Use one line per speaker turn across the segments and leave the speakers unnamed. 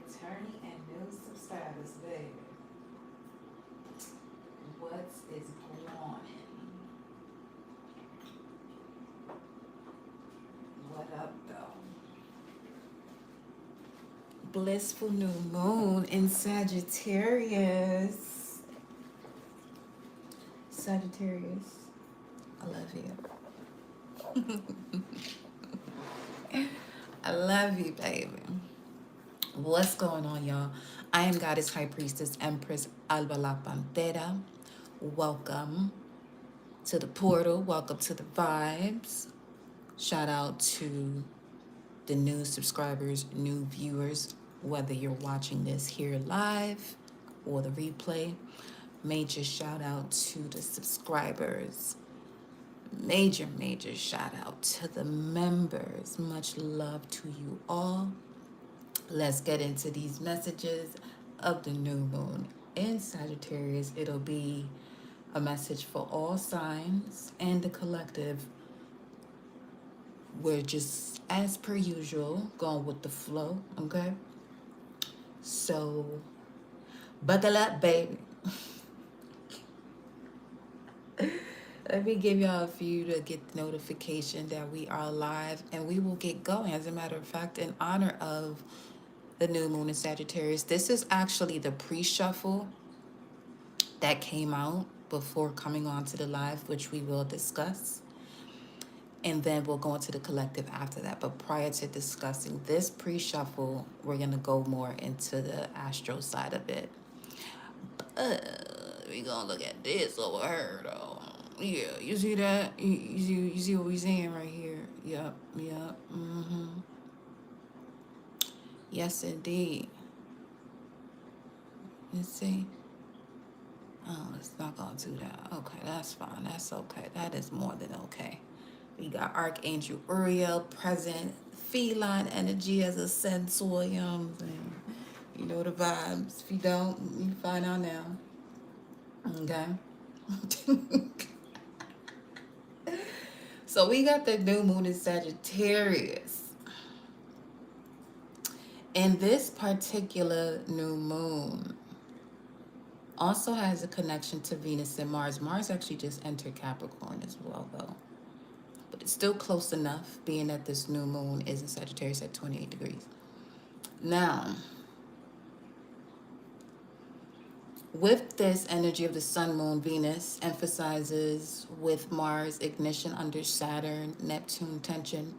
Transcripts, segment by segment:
Attorney and new subscribers, baby. What is going on? What up, though? Blissful new moon in Sagittarius. Sagittarius, I love you. I love you, baby. What's going on, y'all? I am Goddess High Priestess Empress Alba La Pantera. Welcome to the portal. Welcome to the vibes. Shout out to the new subscribers, new viewers, whether you're watching this here live or the replay. Major shout out to the subscribers. Major shout out to the members. Much love to you all. Let's get into these messages of the new moon in Sagittarius. It'll be a message for all signs and the collective. We're just, as per usual, going with the flow, okay? So, buckle up, baby. Let me give y'all a few to get the notification that we are live, and we will get going. As a matter of fact, in honor of the new moon in Sagittarius, this is actually the pre-shuffle that came out before coming on to the live, which we will discuss. And then we'll go into the collective after that. But prior to discussing this pre-shuffle, we're going to go more into the astro side of it. We're going to look at this over here, though. Yeah, you see that? You see what we're saying right here? Yep. Yes, indeed. You see? Oh, it's not going to do that. Okay, that's fine. That's okay. That is more than okay. We got Archangel Uriel present. Feline energy as a centaur, you know what I'm saying? You know the vibes. If you don't, you find out now. Okay? So we got the new moon in Sagittarius. And this particular new moon also has a connection to Venus and Mars. Mars actually just entered Capricorn as well, though. But it's still close enough, being that this new moon is in Sagittarius at 28 degrees. Now, with this energy of the sun, moon, Venus emphasizes with Mars ignition under Saturn, Neptune tension.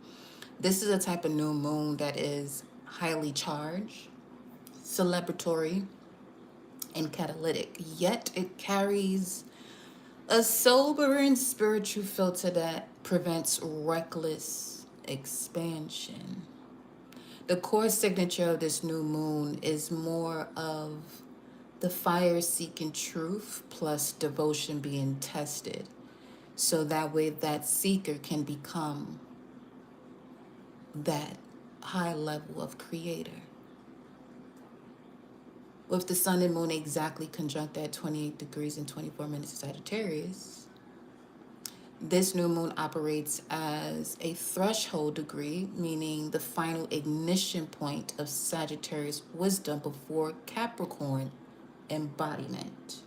This is a type of new moon that is highly charged, celebratory, and catalytic. Yet it carries a sobering spiritual filter that prevents reckless expansion. The core signature of this new moon is more of the fire seeking truth plus devotion being tested. So that way that seeker can become that high level of creator. With the sun and moon exactly conjunct at 28 degrees and 24 minutes in Sagittarius, this new moon operates as a threshold degree, meaning the final ignition point of Sagittarius wisdom before Capricorn embodiment.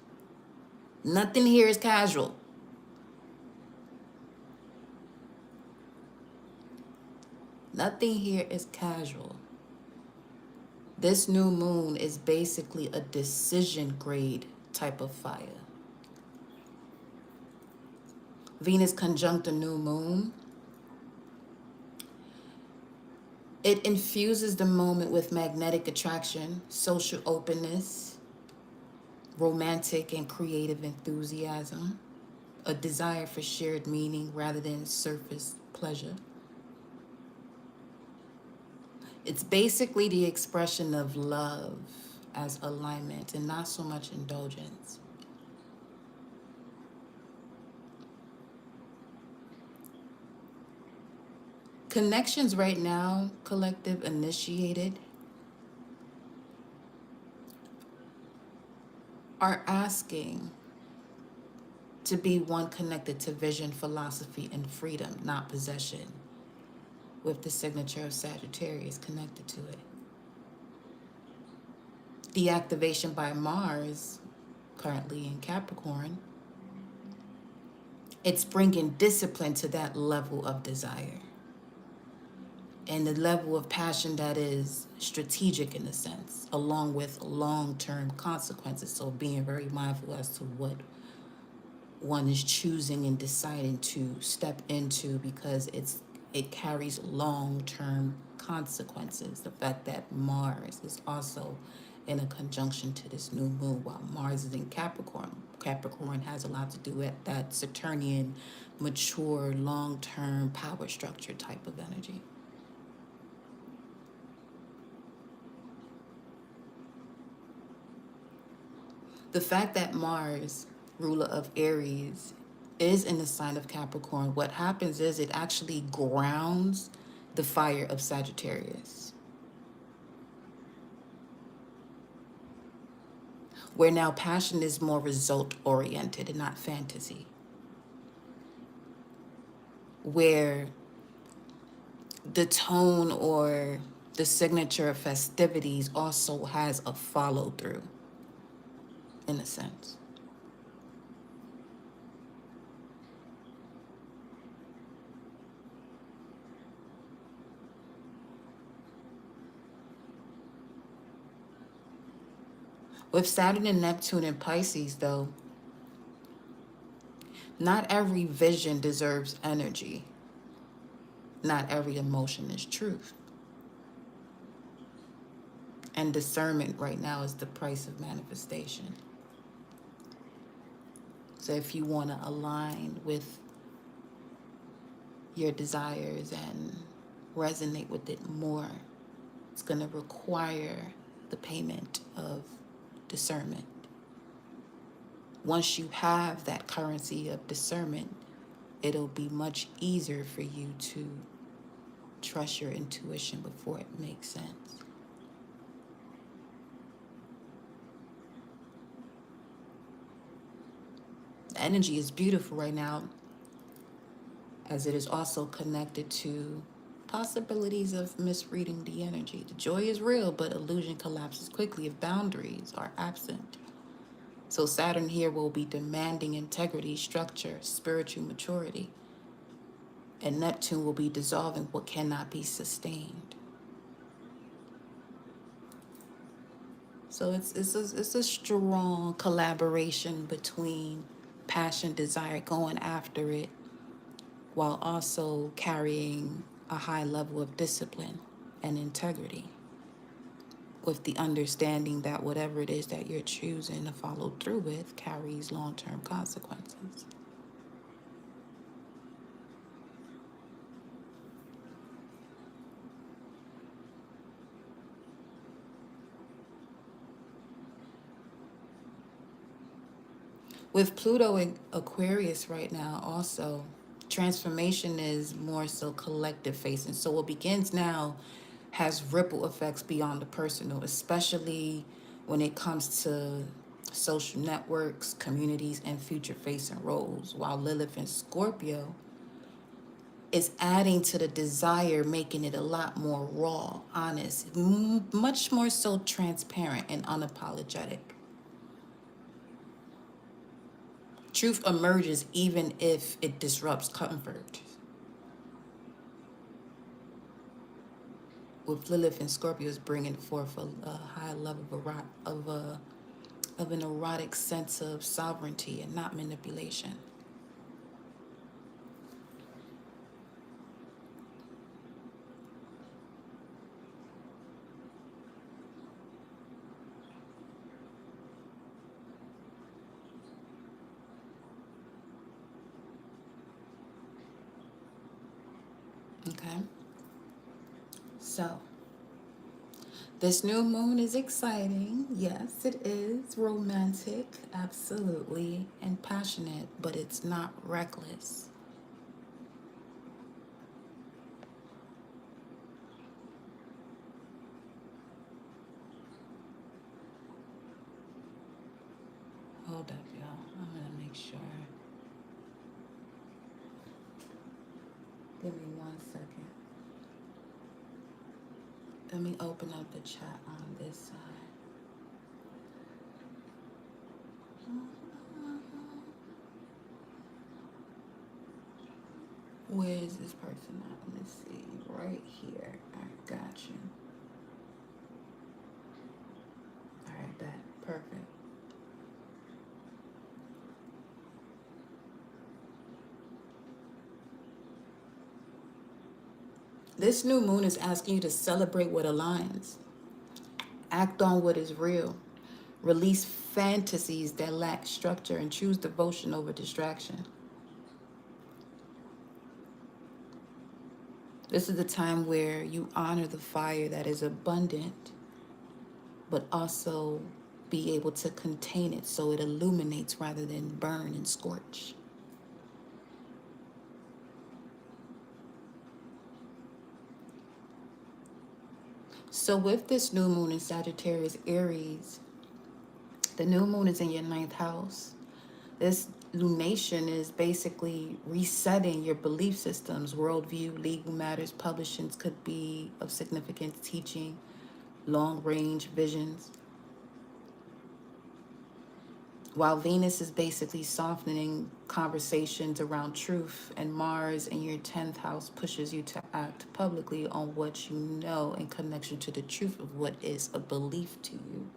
Nothing here is casual. Nothing here is casual. This new moon is basically a decision grade type of fire. Venus conjunct the new moon. It infuses the moment with magnetic attraction, social openness, romantic and creative enthusiasm, a desire for shared meaning rather than surface pleasure. It's basically the expression of love as alignment and not so much indulgence. Connections right now, collective initiated, are asking to be one connected to vision, philosophy, and freedom, not possession, with the signature of Sagittarius connected to it. The activation by Mars, currently in Capricorn, it's bringing discipline to that level of desire and the level of passion that is strategic in a sense, along with long-term consequences. So being very mindful as to what one is choosing and deciding to step into, because it carries long-term consequences. The fact that Mars is also in a conjunction to this new moon, while Mars is in Capricorn. Capricorn has a lot to do with that Saturnian, mature, long-term power structure type of energy. The fact that Mars, ruler of Aries, is in the sign of Capricorn, what happens is it actually grounds the fire of Sagittarius. Where now passion is more result oriented and not fantasy. Where the tone or the signature of festivities also has a follow through, in a sense. With Saturn and Neptune in Pisces, though, not every vision deserves energy. Not every emotion is truth. And discernment right now is the price of manifestation. So if you want to align with your desires and resonate with it more, it's going to require the payment of discernment. Once you have that currency of discernment, it'll be much easier for you to trust your intuition before it makes sense. The energy is beautiful right now, as it is also connected to possibilities of misreading the energy. The joy is real, but illusion collapses quickly if boundaries are absent. So Saturn here will be demanding integrity, structure, spiritual maturity. And Neptune will be dissolving what cannot be sustained. So it's a strong collaboration between passion, desire, going after it, while also carrying a high level of discipline and integrity, with the understanding that whatever it is that you're choosing to follow through with carries long-term consequences. With Pluto in Aquarius right now also, transformation is more so collective facing. So what begins now has ripple effects beyond the personal, especially when it comes to social networks, communities, and future facing roles. While Lilith in Scorpio is adding to the desire, making it a lot more raw, honest, much more so transparent and unapologetic. Truth emerges even if it disrupts comfort. With Lilith and Scorpio is bringing forth a high level of an erotic sense of sovereignty and not manipulation. Okay? So, this new moon is exciting. Yes, it is romantic, absolutely, and passionate, but it's not reckless. Hold up, y'all. I'm gonna make sure. Give me 1 second. Let me open up the chat on this side. Where is this person at? Let's see. Right here. I got you. All right, that perfect. This new moon is asking you to celebrate what aligns, act on what is real, release fantasies that lack structure, and choose devotion over distraction. This is the time where you honor the fire that is abundant, but also be able to contain it so it illuminates rather than burn and scorch. So with this new moon in Sagittarius, Aries, the new moon is in your ninth house. This lunation is basically resetting your belief systems, worldview, legal matters, publishings could be of significance, teaching, long range visions. While Venus is basically softening conversations around truth, and Mars in your 10th house pushes you to act publicly on what you know in connection to the truth of what is a belief to you.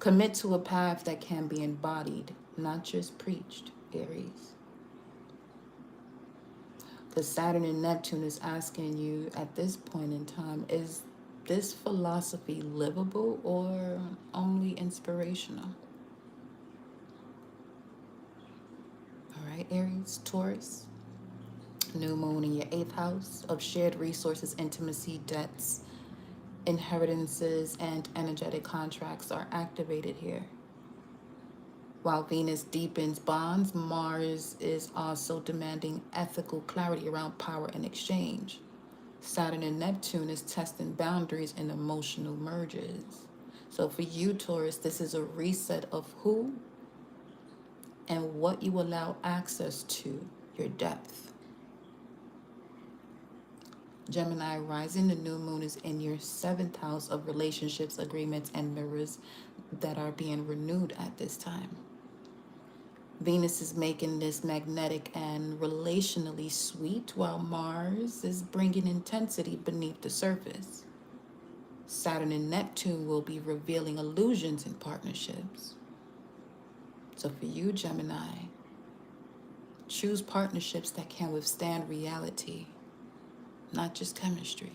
Commit to a path that can be embodied, not just preached, Aries. Because Saturn and Neptune is asking you at this point in time, is this philosophy livable or only inspirational? All right, Aries, Taurus, new moon in your 8th house of shared resources, intimacy, debts, inheritances, and energetic contracts are activated here. While Venus deepens bonds, Mars is also demanding ethical clarity around power and exchange. Saturn and Neptune is testing boundaries and emotional merges. So for you, Taurus, this is a reset of who and what you allow access to, your depth. Gemini rising, the new moon is in your 7th house of relationships, agreements, and mirrors that are being renewed at this time. Venus is making this magnetic and relationally sweet, while Mars is bringing intensity beneath the surface. Saturn and Neptune will be revealing illusions in partnerships. So for you, Gemini, choose partnerships that can withstand reality, not just chemistry.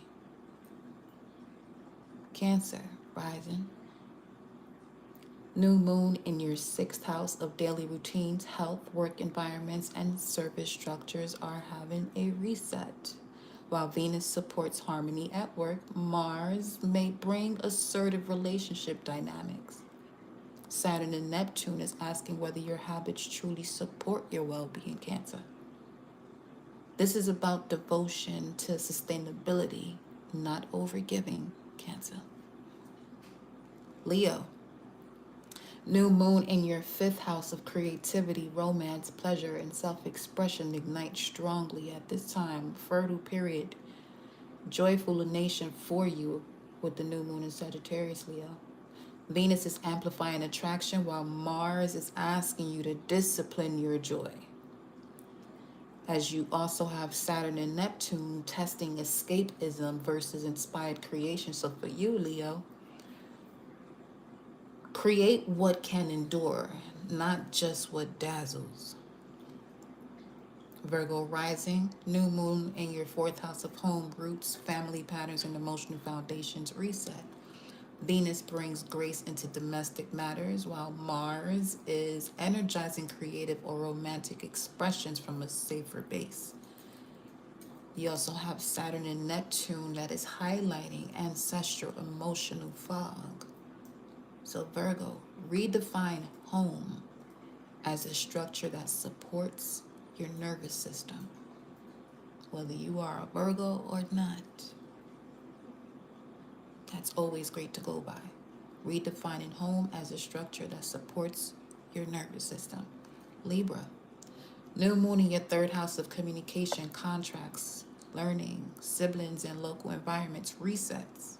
Cancer rising. New moon in your 6th house of daily routines, health, work environments, and service structures are having a reset. While Venus supports harmony at work, Mars may bring assertive relationship dynamics. Saturn and Neptune is asking whether your habits truly support your well-being, Cancer. This is about devotion to sustainability, not overgiving, Cancer. Leo, new moon in your 5th house of creativity, romance, pleasure, and self-expression ignites strongly at this time. Fertile period, joyful lunation for you with the new moon in Sagittarius, Leo. Venus is amplifying attraction while Mars is asking you to discipline your joy. As you also have Saturn and Neptune testing escapism versus inspired creation. So for you, Leo, create what can endure, not just what dazzles. Virgo rising, new moon in your 4th house of home, roots, family patterns, and emotional foundations reset. Venus brings grace into domestic matters, while Mars is energizing creative or romantic expressions from a safer base. You also have Saturn and Neptune that is highlighting ancestral emotional fog. So Virgo, redefine home as a structure that supports your nervous system, whether you are a Virgo or not. That's always great to go by. Redefining home as a structure that supports your nervous system. Libra, new moon in your 3rd house of communication, contracts, learning, siblings, and local environments resets.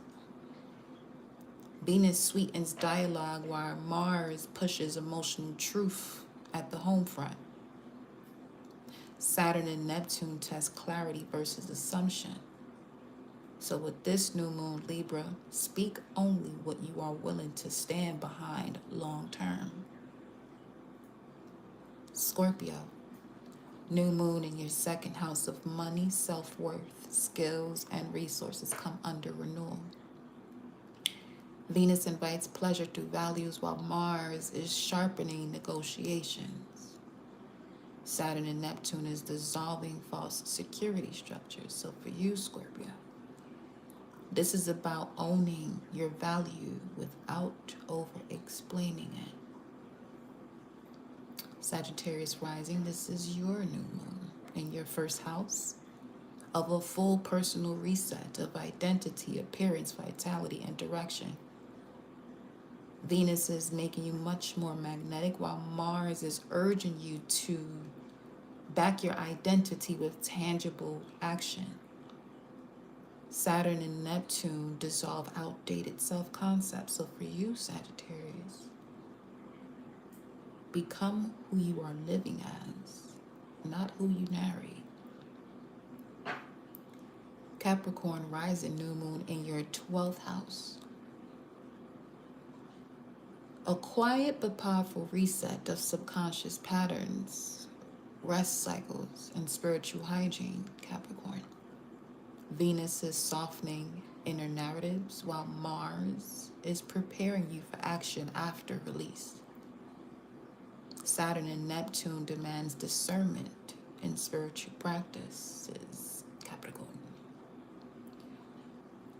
Venus sweetens dialogue while Mars pushes emotional truth at the home front. Saturn and Neptune test clarity versus assumption. So with this new moon, Libra, speak only what you are willing to stand behind long term. Scorpio, new moon in your second house of money, self-worth, skills, and resources come under renewal. Venus invites pleasure through values while Mars is sharpening negotiations. Saturn and Neptune is dissolving false security structures. So for you, Scorpio, this is about owning your value without over-explaining it. Sagittarius rising, this is your new moon in your first house of a full personal reset of identity, appearance, vitality, and direction. Venus is making you much more magnetic while Mars is urging you to back your identity with tangible action. Saturn and Neptune dissolve outdated self-concepts. So for you, Sagittarius, become who you are living as, not who you marry. Capricorn rising, new moon in your 12th house. A quiet but powerful reset of subconscious patterns, rest cycles, and spiritual hygiene, Capricorn. Venus is softening inner narratives while Mars is preparing you for action after release. Saturn and Neptune demands discernment in spiritual practices, Capricorn.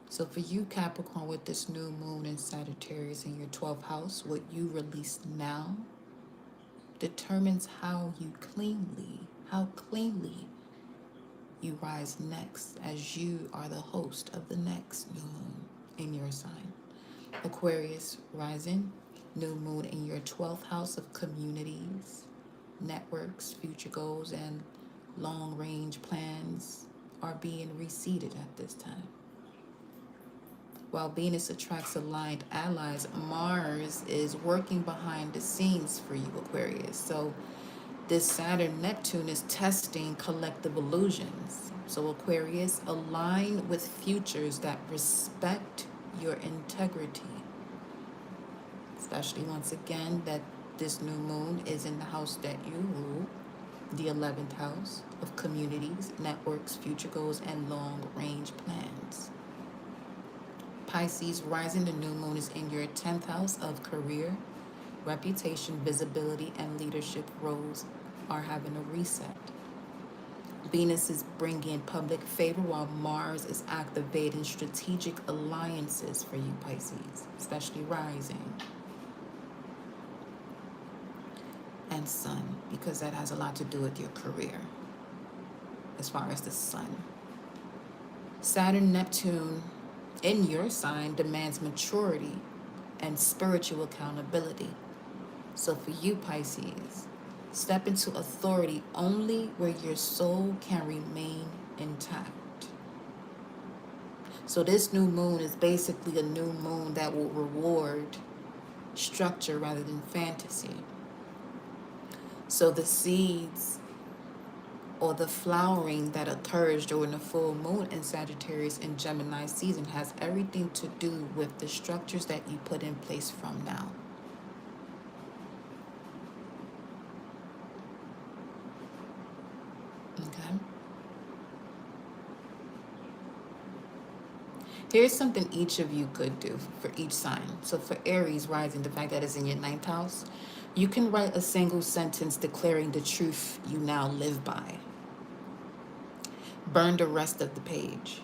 So for you, Capricorn, with this new moon in Sagittarius in your 12th house, what you release now determines how cleanly you rise next, as you are the host of the next new moon in your sign. Aquarius rising, new moon in your 12th house of communities, networks, future goals, and long-range plans are being reseeded at this time. While Venus attracts aligned allies, Mars is working behind the scenes for you, Aquarius. So this Saturn-Neptune is testing collective illusions. So Aquarius, align with futures that respect your integrity. Especially once again that this new moon is in the house that you rule, the 11th house of communities, networks, future goals, and long-range plans. Pisces rising, the new moon is in your 10th house of career, reputation, visibility, and leadership roles are having a reset. Venus is bringing public favor while Mars is activating strategic alliances for you, Pisces, especially rising and sun, because that has a lot to do with your career as far as the sun. Saturn, Neptune in your sign demands maturity and spiritual accountability. So for you, Pisces, step into authority only where your soul can remain intact. So this new moon is basically a new moon that will reward structure rather than fantasy. So the seeds or the flowering that occurs during the full moon in Sagittarius and Gemini season has everything to do with the structures that you put in place from now. Okay? Here's something each of you could do for each sign. So for Aries rising, the fact that it's in your 9th house, you can write a single sentence declaring the truth you now live by. Burn the rest of the page.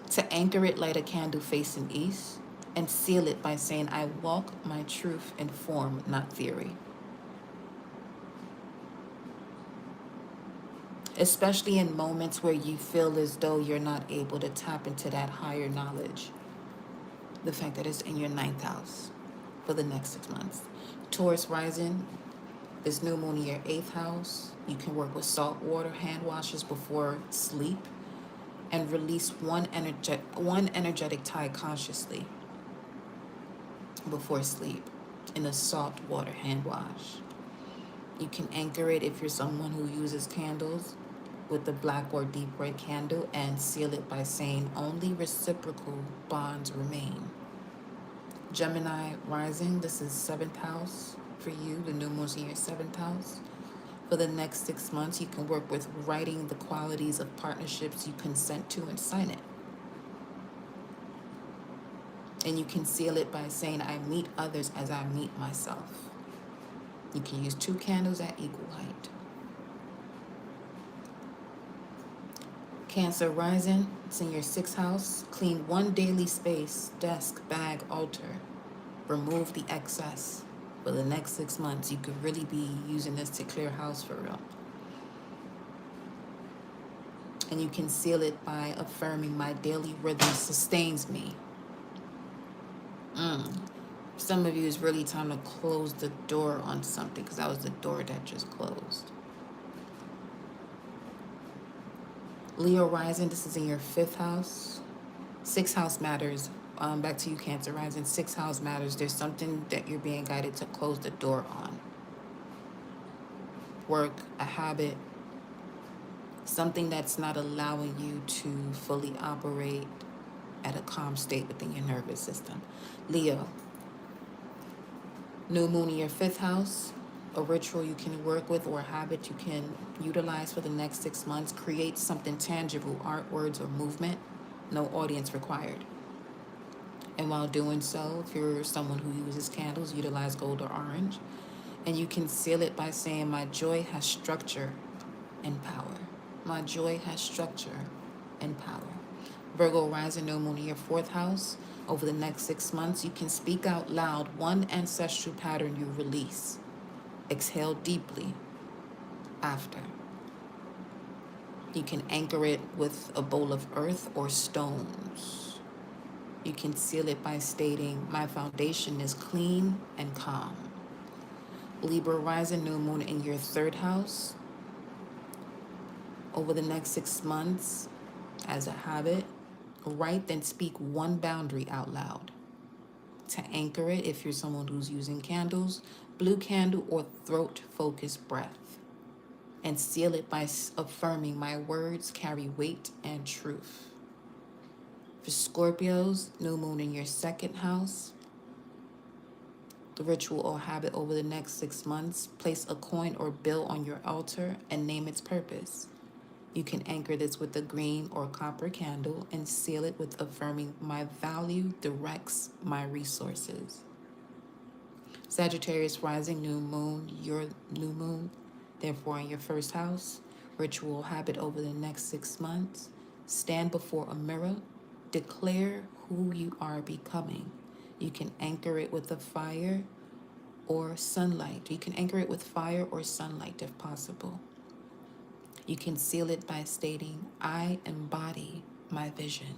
To anchor it, light a candle facing east and seal it by saying, I walk my truth in form, not theory. Especially in moments where you feel as though you're not able to tap into that higher knowledge. The fact that it's in your 9th house for the next 6 months. Taurus rising, this new moon in your 8th house. You can work with salt water, hand washes before sleep. and release one energetic tie consciously before sleep in a salt water hand wash. You can anchor it if you're someone who uses candles with the black or deep red candle and seal it by saying only reciprocal bonds remain. Gemini rising, this is 7th house for you. The new moon's in your 7th house. For the next 6 months, you can work with writing the qualities of partnerships you consent to and sign it. And you can seal it by saying, I meet others as I meet myself. You can use 2 candles at equal height. Cancer rising, it's in your 6th house. Clean 1 daily space, desk, bag, altar. Remove the excess. For the next 6 months, you could really be using this to clear house for real. And you can seal it by affirming my daily rhythm sustains me. Some of you is really time to close the door on something because that was the door that just closed. Leo rising, this is in your 5th house. 6th house matters. Back to you, Cancer rising. 6th house matters. There's something that you're being guided to close the door on. Work, a habit, something that's not allowing you to fully operate at a calm state within your nervous system. Leo, new moon in your 5th house, a ritual you can work with or a habit you can utilize for the next 6 months. Create something tangible, art, words, or movement. No audience required. And while doing so, if you're someone who uses candles, utilize gold or orange. And you can seal it by saying, my joy has structure and power. My joy has structure and power. Virgo rising, new moon in your 4th house. Over the next 6 months, you can speak out loud one ancestral pattern you release. Exhale deeply after. You can anchor it with a bowl of earth or stones. You can seal it by stating, my foundation is clean and calm. Libra rising, new moon in your 3rd house. Over the next 6 months, as a habit, write and speak one boundary out loud. To anchor it, if you're someone who's using candles, blue candle or throat-focused breath. And seal it by affirming, my words carry weight and truth. For Scorpios, new moon in your 2nd house. The ritual or habit over the next 6 months, place a coin or bill on your altar and name its purpose. You can anchor this with a green or copper candle and seal it with affirming, my value directs my resources. Sagittarius rising, new moon, your new moon, therefore in your 1st house. Ritual habit over the next 6 months. Stand before a mirror. Declare who you are becoming. You can anchor it with a fire or sunlight. You can anchor it with fire or sunlight if possible. You can seal it by stating, I embody my vision.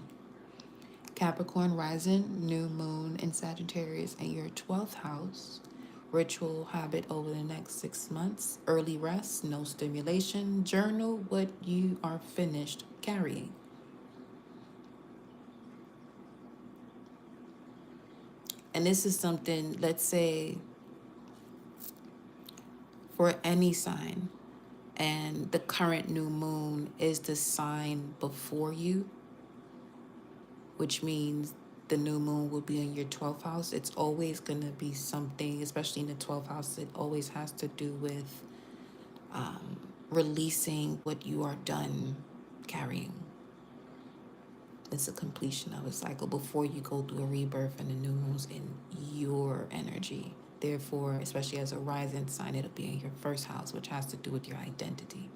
Capricorn rising, new moon in Sagittarius in your 12th house. Ritual habit over the next 6 months. Early rest, no stimulation. Journal what you are finished carrying. And this is something, let's say, for any sign, and the current new moon is the sign before you, which means the new moon will be in your 12th house. It's always going to be something, especially in the 12th house, it always has to do with releasing what you are done carrying. It's a completion of a cycle before you go through a rebirth, and the new moon's in your energy. Therefore, especially as a rising sign, it'll be in your 1st house, which has to do with your identity.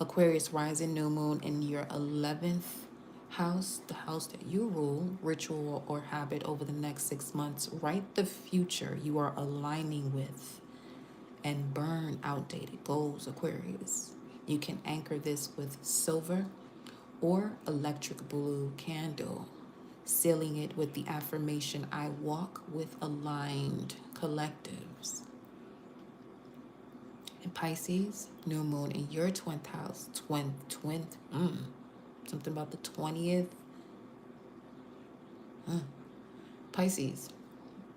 Aquarius rising, new moon in your 11th house, the house that you rule. Ritual or habit over the next 6 months. Write the future you are aligning with and burn outdated goals, Aquarius. You can anchor this with silver or electric blue candle, sealing it with the affirmation, I walk with aligned collectives. In Pisces, new moon in your 20th house, Something about the 20th. Pisces,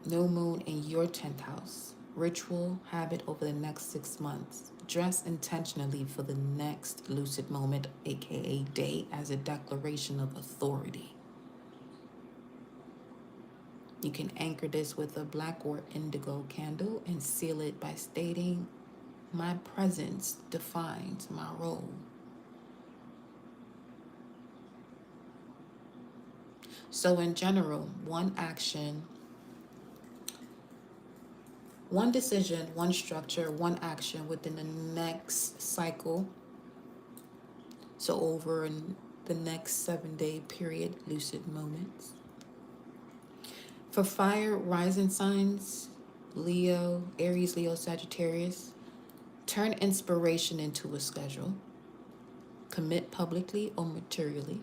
new moon in your 10th house. Ritual habit over the next 6 months. Dress intentionally for the next lucid moment, aka day, as a declaration of authority. You can anchor this with a black or indigo candle and seal it by stating, "My presence defines my role." So, in general, one action, one decision, one structure, one action within the next cycle. So, over in the next 7-day period, lucid moments. For fire rising signs, Leo, Aries, Leo, Sagittarius, turn inspiration into a schedule, commit publicly or materially,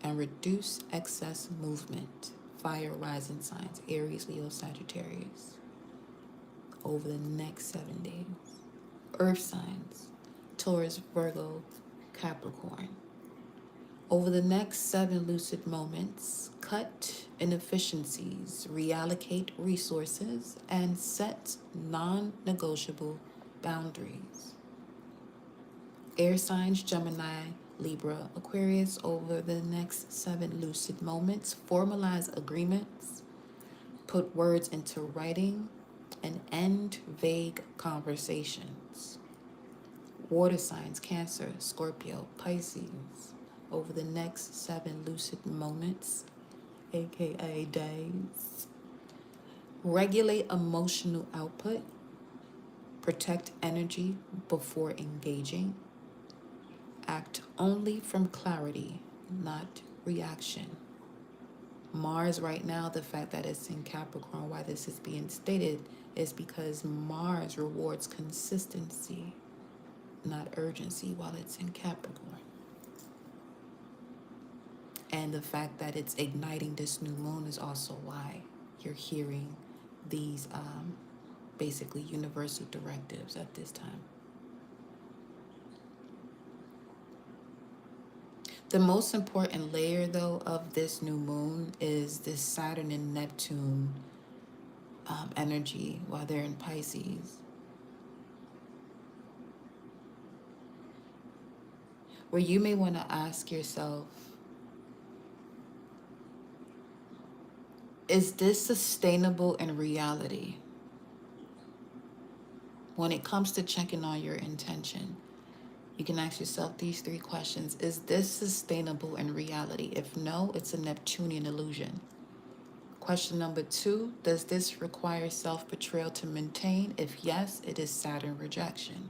and reduce excess movement. Fire rising signs, Aries, Leo, Sagittarius, over the next 7 days. Earth signs, Taurus, Virgo, Capricorn. Over the next 7 lucid moments, cut inefficiencies, reallocate resources, and set non-negotiable boundaries. Air signs, Gemini, Libra, Aquarius. Over the next 7 lucid moments, formalize agreements, put words into writing, and end vague conversations. Water signs, Cancer, Scorpio, Pisces. Over the next 7 lucid moments, aka days, regulate emotional output, protect energy before engaging, act only from clarity, not reaction. Mars right now, the fact that it's in Capricorn, why this is being stated is because Mars rewards consistency, not urgency, while it's in Capricorn. And the fact that it's igniting this new moon is also why you're hearing these basically universal directives at this time. The most important layer, though, of this new moon is this Saturn and Neptune energy while they're in Pisces, where you may want to ask yourself, is this sustainable in reality? When it comes to checking on your intention, you can ask yourself these 3 questions. Is this sustainable in reality? If no, it's a Neptunian illusion. Question number 2, does this require self-betrayal to maintain? If yes, it is Saturn rejection.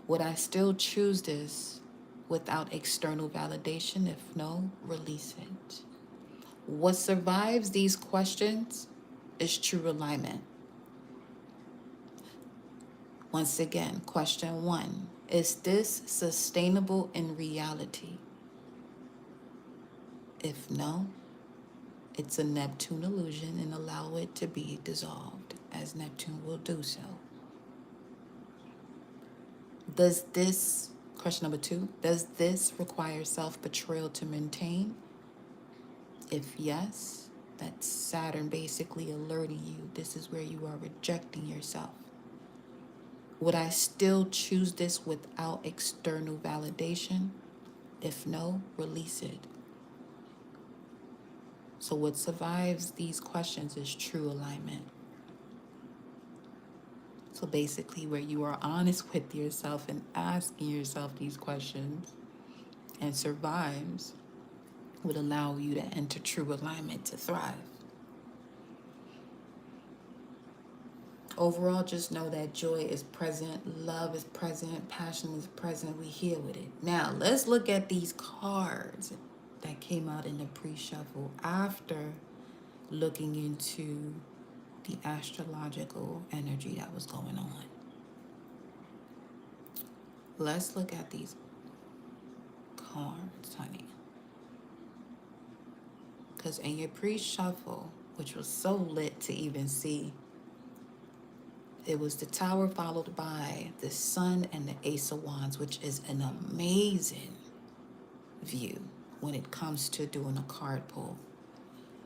Would I still choose this without external validation? If no, release it. What survives these questions is true alignment. Once again, question 1, is this sustainable in reality? If no, it's a Neptune illusion and allow it to be dissolved, as Neptune will do so. Does this, question number 2, does this require self-betrayal to maintain? If yes, that's Saturn basically alerting you this is where you are rejecting yourself. Would I still choose this without external validation? If no, release it. So what survives these questions is true alignment. So basically where you are honest with yourself and asking yourself these questions and survives would allow you to enter true alignment to thrive. Overall, just know that joy is present, love is present, passion is present. We heal with it. Now, let's look at these cards that came out in the pre-shuffle after looking into the astrological energy that was going on. Let's look at these cards, honey. Because in your pre-shuffle, which was so lit to even see, It was the Tower followed by the Sun and the Ace of Wands, which is an amazing view when it comes to doing a card pull.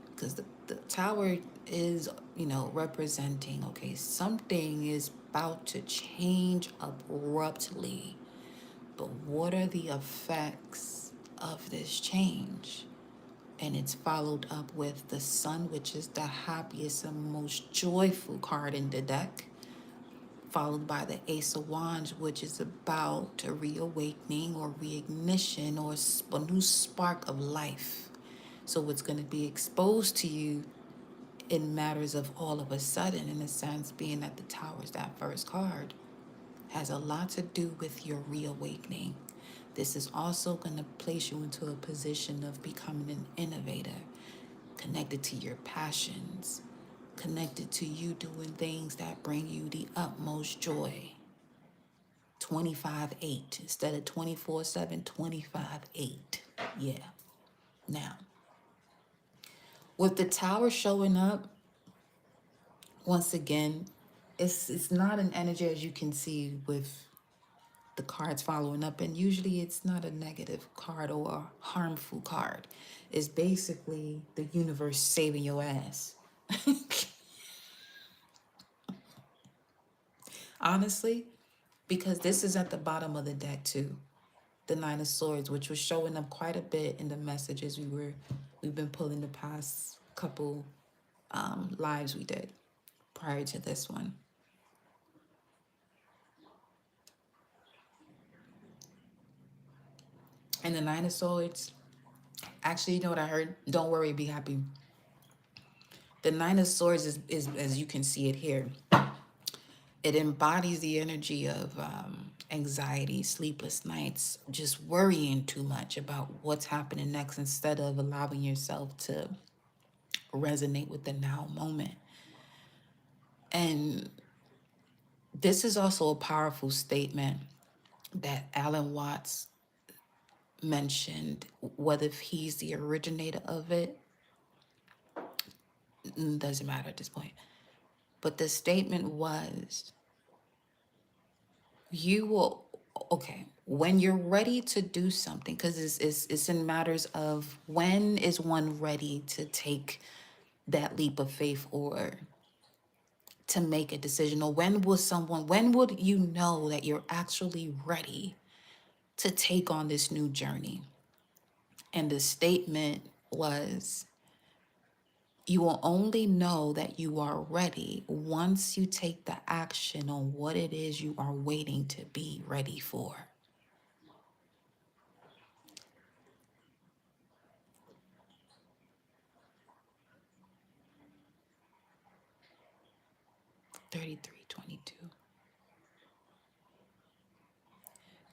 Because the Tower is, representing, okay, something is about to change abruptly. But what are the effects of this change? And it's followed up with the Sun, which is the happiest and most joyful card in the deck, followed by the Ace of Wands, which is about a reawakening or reignition or a new spark of life. So it's going to be exposed to you in matters of all of a sudden, in a sense, being that the Tower is that first card, has a lot to do with your reawakening. This is also going to place you into a position of becoming an innovator, connected to your passions, connected to you doing things that bring you the utmost joy. 25/8 instead of 24/7, 25/8. Yeah. Now, with the Tower showing up, once again, it's not an energy as you can see with the cards following up, and usually it's not a negative card or a harmful card. It's basically the universe saving your ass. Honestly, because this is at the bottom of the deck too. The Nine of Swords, which was showing up quite a bit in the messages we've been pulling the past couple lives we did prior to this one. And the Nine of Swords, actually, you know what I heard? Don't worry, be happy. The Nine of Swords is as you can see it here, it embodies the energy of anxiety, sleepless nights, just worrying too much about what's happening next instead of allowing yourself to resonate with the now moment. And this is also a powerful statement that Alan Watts mentioned. Whether he's the originator of it, doesn't matter at this point. But the statement was, you will, okay, when you're ready to do something, because it's in matters of when is one ready to take that leap of faith or to make a decision, or when would you know that you're actually ready to take on this new journey? And the statement was, you will only know that you are ready once you take the action on what it is you are waiting to be ready for. $33.22.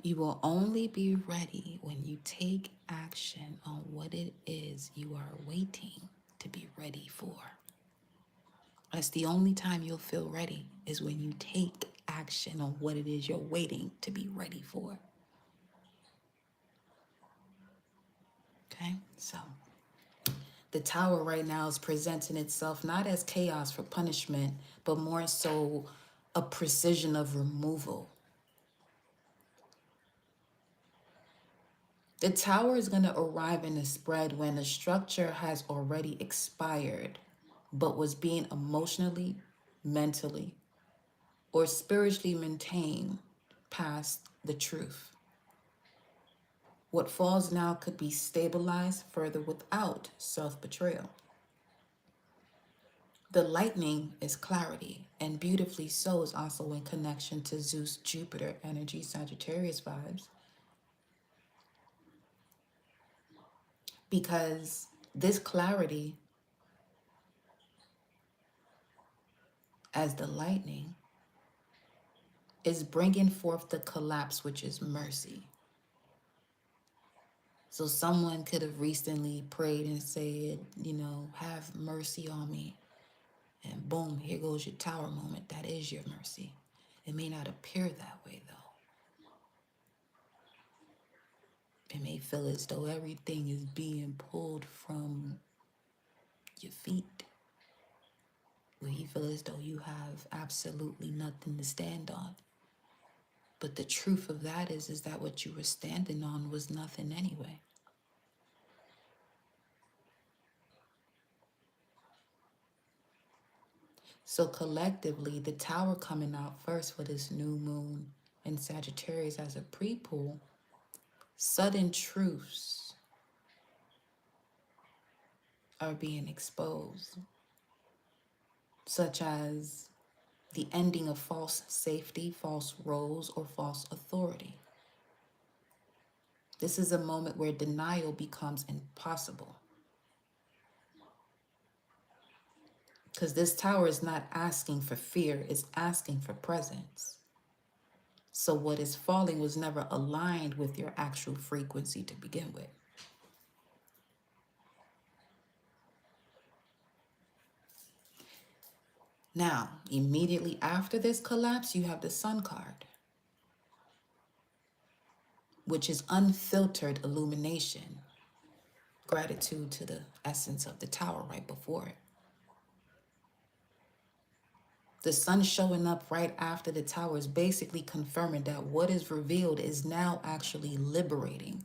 You will only be ready when you take action on what it is you are waiting to be ready for. That's the only time you'll feel ready, is when you take action on what it is you're waiting to be ready for. Okay, so the Tower right now is presenting itself not as chaos for punishment, but more so a precision of removal. The Tower is going to arrive in a spread when the structure has already expired, but was being emotionally, mentally, or spiritually maintained past the truth. What falls now could be stabilized further without self-betrayal. The lightning is clarity, and beautifully so is also in connection to Zeus, Jupiter energy, Sagittarius vibes. Because this clarity, as the lightning, is bringing forth the collapse, which is mercy. So someone could have recently prayed and said, have mercy on me. And boom, here goes your Tower moment. That is your mercy. It may not appear that way, though. It may feel as though everything is being pulled from your feet. Well, you feel as though you have absolutely nothing to stand on. But the truth of that is that what you were standing on was nothing anyway. So collectively, the tower coming out first for this new moon in Sagittarius as a pre-pull, sudden truths are being exposed, such as the ending of false safety, false roles, or false authority. This is a moment where denial becomes impossible. Because this tower is not asking for fear, it's asking for presence. So what is falling was never aligned with your actual frequency to begin with. Now, immediately after this collapse, you have the Sun card, which is unfiltered illumination, gratitude to the essence of the tower right before it. The Sun showing up right after the tower is basically confirming that what is revealed is now actually liberating.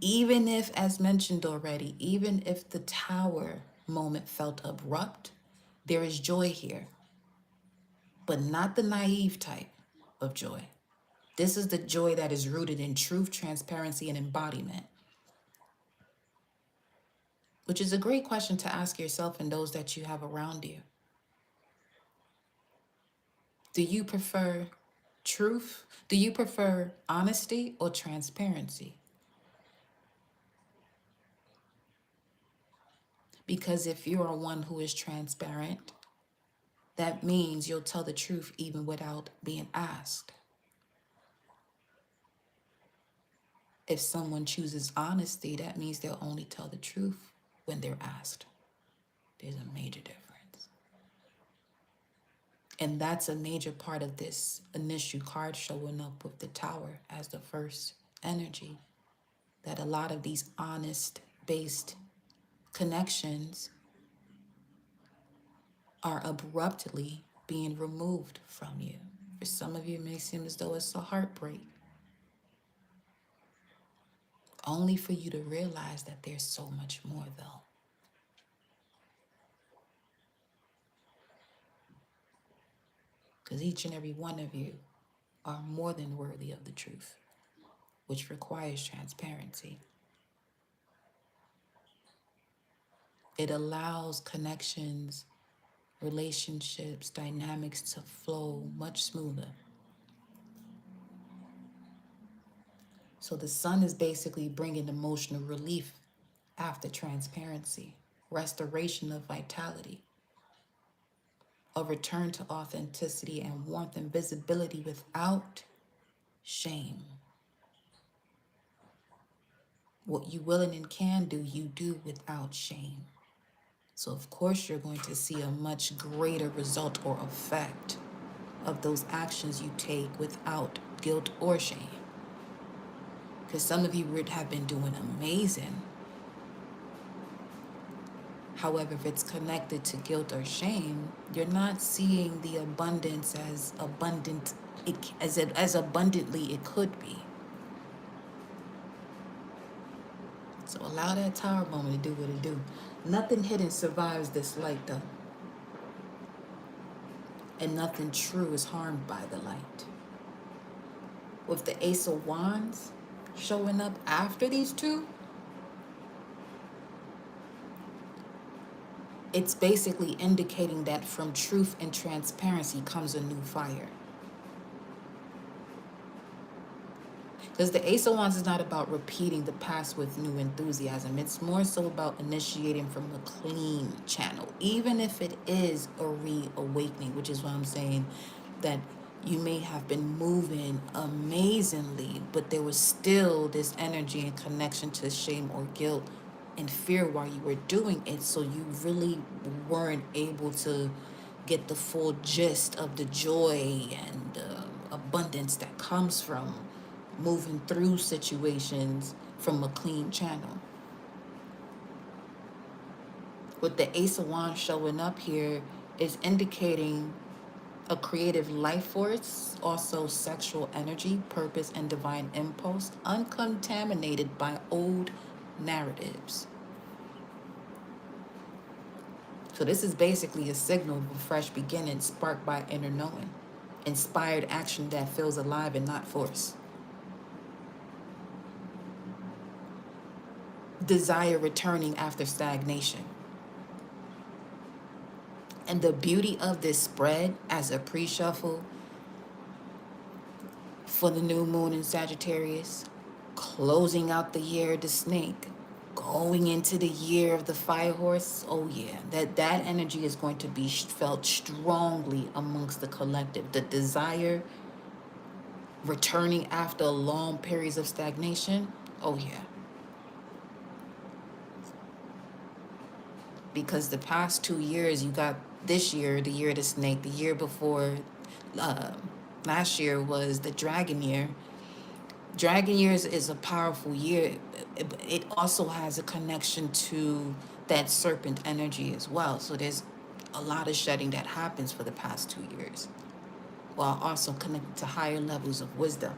Even if, as mentioned already, even if the tower moment felt abrupt, there is joy here, but not the naive type of joy. This is the joy that is rooted in truth, transparency, and embodiment, which is a great question to ask yourself and those that you have around you. Do you prefer truth? Do you prefer honesty or transparency? Because if you are one who is transparent, that means you'll tell the truth even without being asked. If someone chooses honesty, that means they'll only tell the truth when they're asked. There's a major difference. And that's a major part of this initial card showing up with the tower as the first energy, that a lot of these honest-based connections are abruptly being removed from you. For some of you, it may seem as though it's a heartbreak, only for you to realize that there's so much more, though. Because each and every one of you are more than worthy of the truth, which requires transparency. It allows connections, relationships, dynamics to flow much smoother. So the Sun is basically bringing emotional relief after transparency, restoration of vitality, a return to authenticity and warmth and visibility without shame. What you will and can do, you do without shame. So of course you're going to see a much greater result or effect of those actions you take without guilt or shame. Because some of you would have been doing amazing. However, if it's connected to guilt or shame, you're not seeing the abundance as abundant, as abundantly it could be. So allow that tower moment to do what it do. Nothing hidden survives this light, though. And nothing true is harmed by the light. With the Ace of Wands showing up after these two, it's basically indicating that from truth and transparency comes a new fire. Because the Ace of Wands is not about repeating the past with new enthusiasm. It's more so about initiating from a clean channel, even if it is a reawakening, which is why I'm saying that you may have been moving amazingly, but there was still this energy and connection to shame or guilt and fear while you were doing it. So you really weren't able to get the full gist of the joy and abundance that comes from moving through situations from a clean channel. With the Ace of Wands showing up here, is indicating a creative life force, also sexual energy, purpose, and divine impulse, uncontaminated by old narratives. So this is basically a signal of a fresh beginning sparked by inner knowing, inspired action that feels alive and not forced, desire returning after stagnation. And the beauty of this spread as a pre-shuffle for the new moon in Sagittarius, closing out the year of the snake, going into the year of the fire horse. Oh yeah, that energy is going to be felt strongly amongst the collective. The desire returning after long periods of stagnation. Oh yeah, because the past 2 years, you got this year, the year of the snake. The year before, uh, last year was the dragon year. Dragon years is a powerful year. It also has a connection to that serpent energy as well. So there's a lot of shedding that happens for the past 2 years, while also connected to higher levels of wisdom,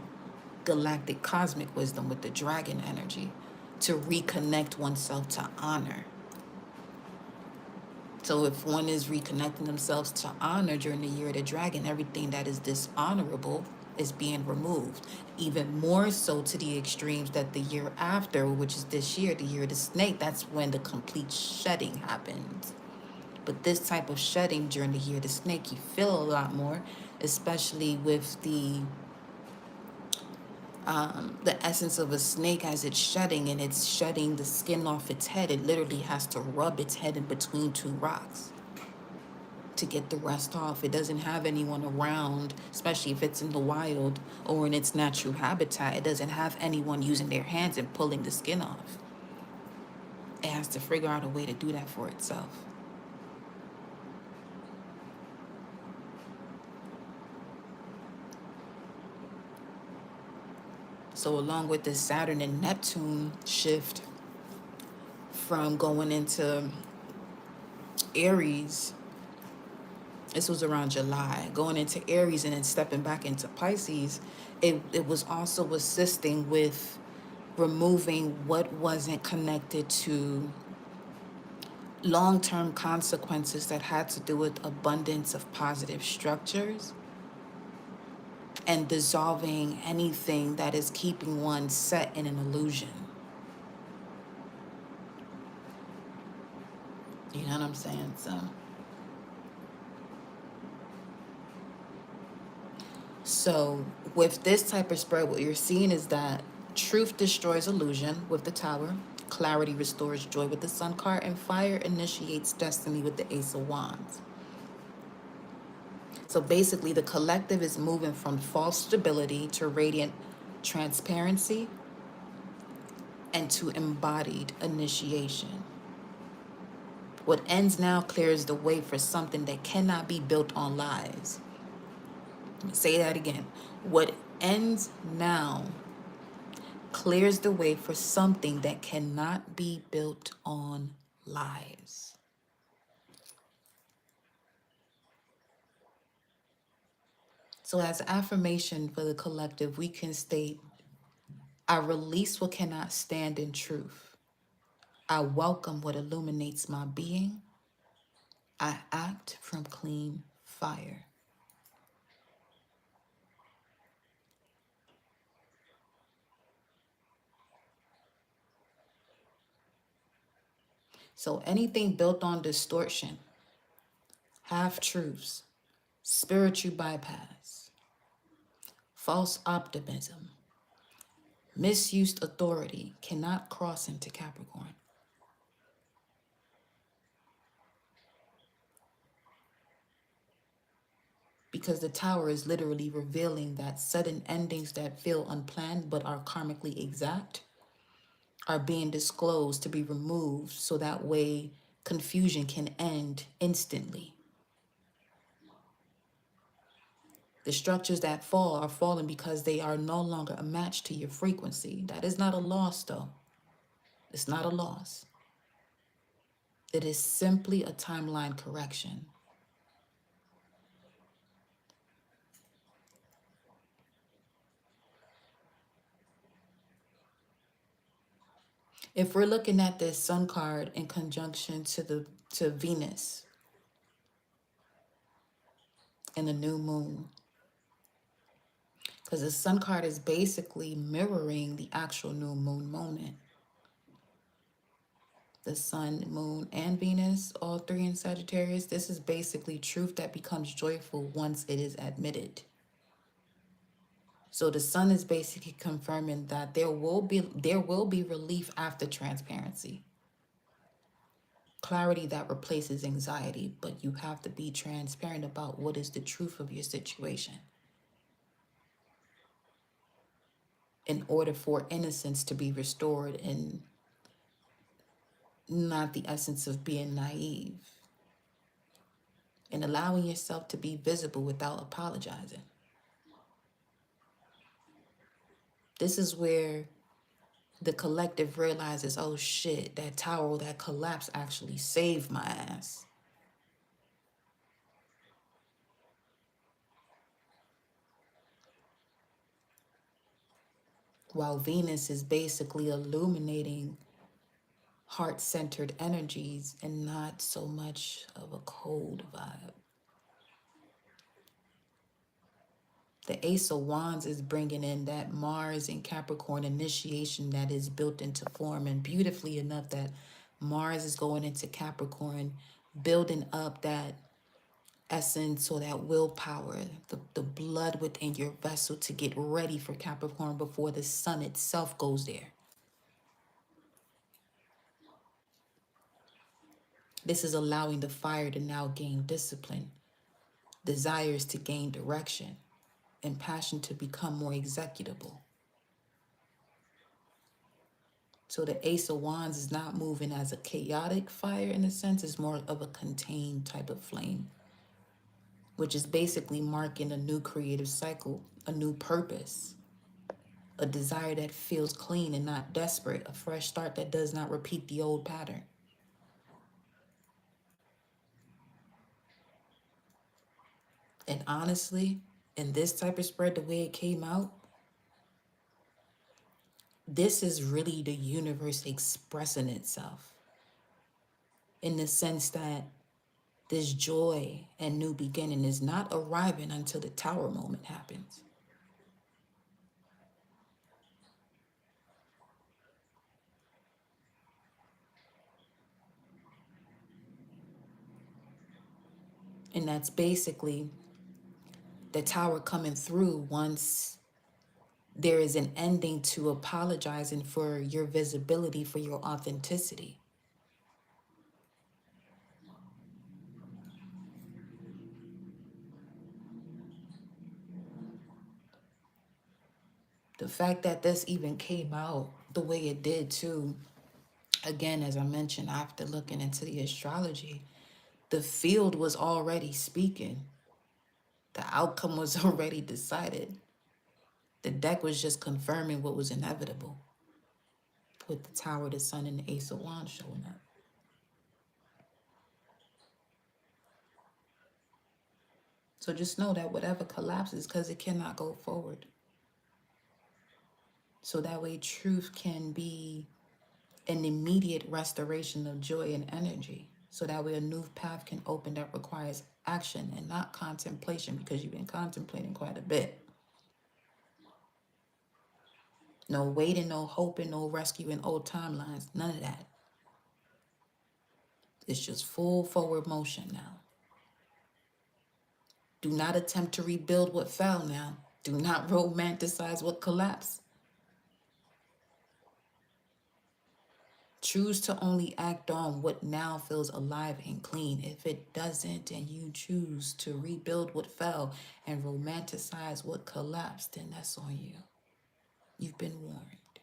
galactic cosmic wisdom with the dragon energy, to reconnect oneself to honor. So if one is reconnecting themselves to honor during the year of the dragon, everything that is dishonorable is being removed. Even more so to the extremes that the year after, which is this year, the year of the snake, that's when the complete shedding happens. But this type of shedding during the year of the snake, you feel a lot more, especially with the essence of a snake as it's shedding, and it's shedding the skin off its head. It literally has to rub its head in between two rocks to get the rest off. It doesn't have anyone around, especially if it's in the wild or in its natural habitat. It doesn't have anyone using their hands and pulling the skin off. It has to figure out a way to do that for itself. So along with this Saturn and Neptune shift from going into Aries, this was around July, going into Aries and then stepping back into Pisces, it was also assisting with removing what wasn't connected to long-term consequences that had to do with abundance of positive structures, and dissolving anything that is keeping one set in an illusion. You know what I'm saying? So with this type of spread, what you're seeing is that truth destroys illusion with the Tower, clarity restores joy with the Sun card, and fire initiates destiny with the Ace of Wands. So basically, the collective is moving from false stability to radiant transparency and to embodied initiation. What ends now clears the way for something that cannot be built on lies. Let me say that again. What ends now clears the way for something that cannot be built on lies. So as affirmation for the collective, we can state, I release what cannot stand in truth. I welcome what illuminates my being. I act from clean fire. So anything built on distortion, half-truths, spiritual bypass, false optimism, misused authority cannot cross into Capricorn. Because the Tower is literally revealing that sudden endings that feel unplanned but are karmically exact are being disclosed to be removed, so that way confusion can end instantly. The structures that fall are falling because they are no longer a match to your frequency. That is not a loss, though. It's not a loss. It is simply a timeline correction. If we're looking at this sun card in conjunction to Venus and the new moon, because the sun card is basically mirroring the actual new moon moment. The sun, moon, and Venus, all three in Sagittarius, this is basically truth that becomes joyful once it is admitted. So the sun is basically confirming that there will be relief after transparency. Clarity that replaces anxiety, but you have to be transparent about what is the truth of your situation in order for innocence to be restored, and not the essence of being naive, and allowing yourself to be visible without apologizing. This is where the collective realizes, oh shit, that tower, that collapse actually saved my ass. While Venus is basically illuminating heart-centered energies and not so much of a cold vibe. The Ace of Wands is bringing in that Mars and Capricorn initiation that is built into form. And beautifully enough, that Mars is going into Capricorn, building up that essence or that willpower, the blood within your vessel to get ready for Capricorn before the sun itself goes there. This is allowing the fire to now gain discipline, desires to gain direction, and passion to become more executable. So the Ace of Wands is not moving as a chaotic fire in a sense, it's more of a contained type of flame, which is basically marking a new creative cycle, a new purpose, a desire that feels clean and not desperate, a fresh start that does not repeat the old pattern. And honestly, in this type of spread, the way it came out, this is really the universe expressing itself in the sense that this joy and new beginning is not arriving until the tower moment happens. And that's basically the tower coming through once there is an ending to apologizing for your visibility, for your authenticity. The fact that this even came out the way it did too, again, as I mentioned, after looking into the astrology, the field was already speaking. The outcome was already decided. The deck was just confirming what was inevitable with the Tower, the Sun, and the Ace of Wands showing up. So just know that whatever collapses, because it cannot go forward. So that way truth can be an immediate restoration of joy and energy. So that way a new path can open that requires action and not contemplation, because you've been contemplating quite a bit. No waiting, no hoping, no rescuing old timelines, none of that. It's just full forward motion now. Do not attempt to rebuild what fell now. Do not romanticize what collapsed. Choose to only act on what now feels alive and clean. If it doesn't, and you choose to rebuild what fell and romanticize what collapsed, then that's on you. You've been warned.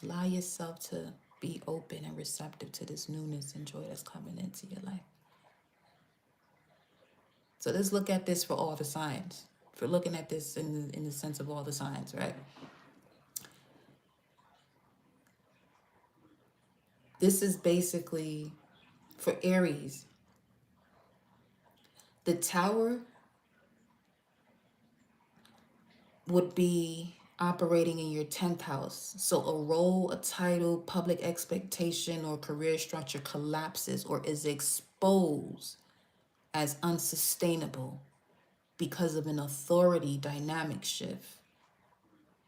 Allow yourself to be open and receptive to this newness and joy that's coming into your life. So let's look at this for all the signs. If we're looking at this in the sense of all the signs, right? This is basically for Aries. The Tower would be operating in your 10th house. So a role, a title, public expectation, or career structure collapses or is exposed as unsustainable because of an authority dynamic shift.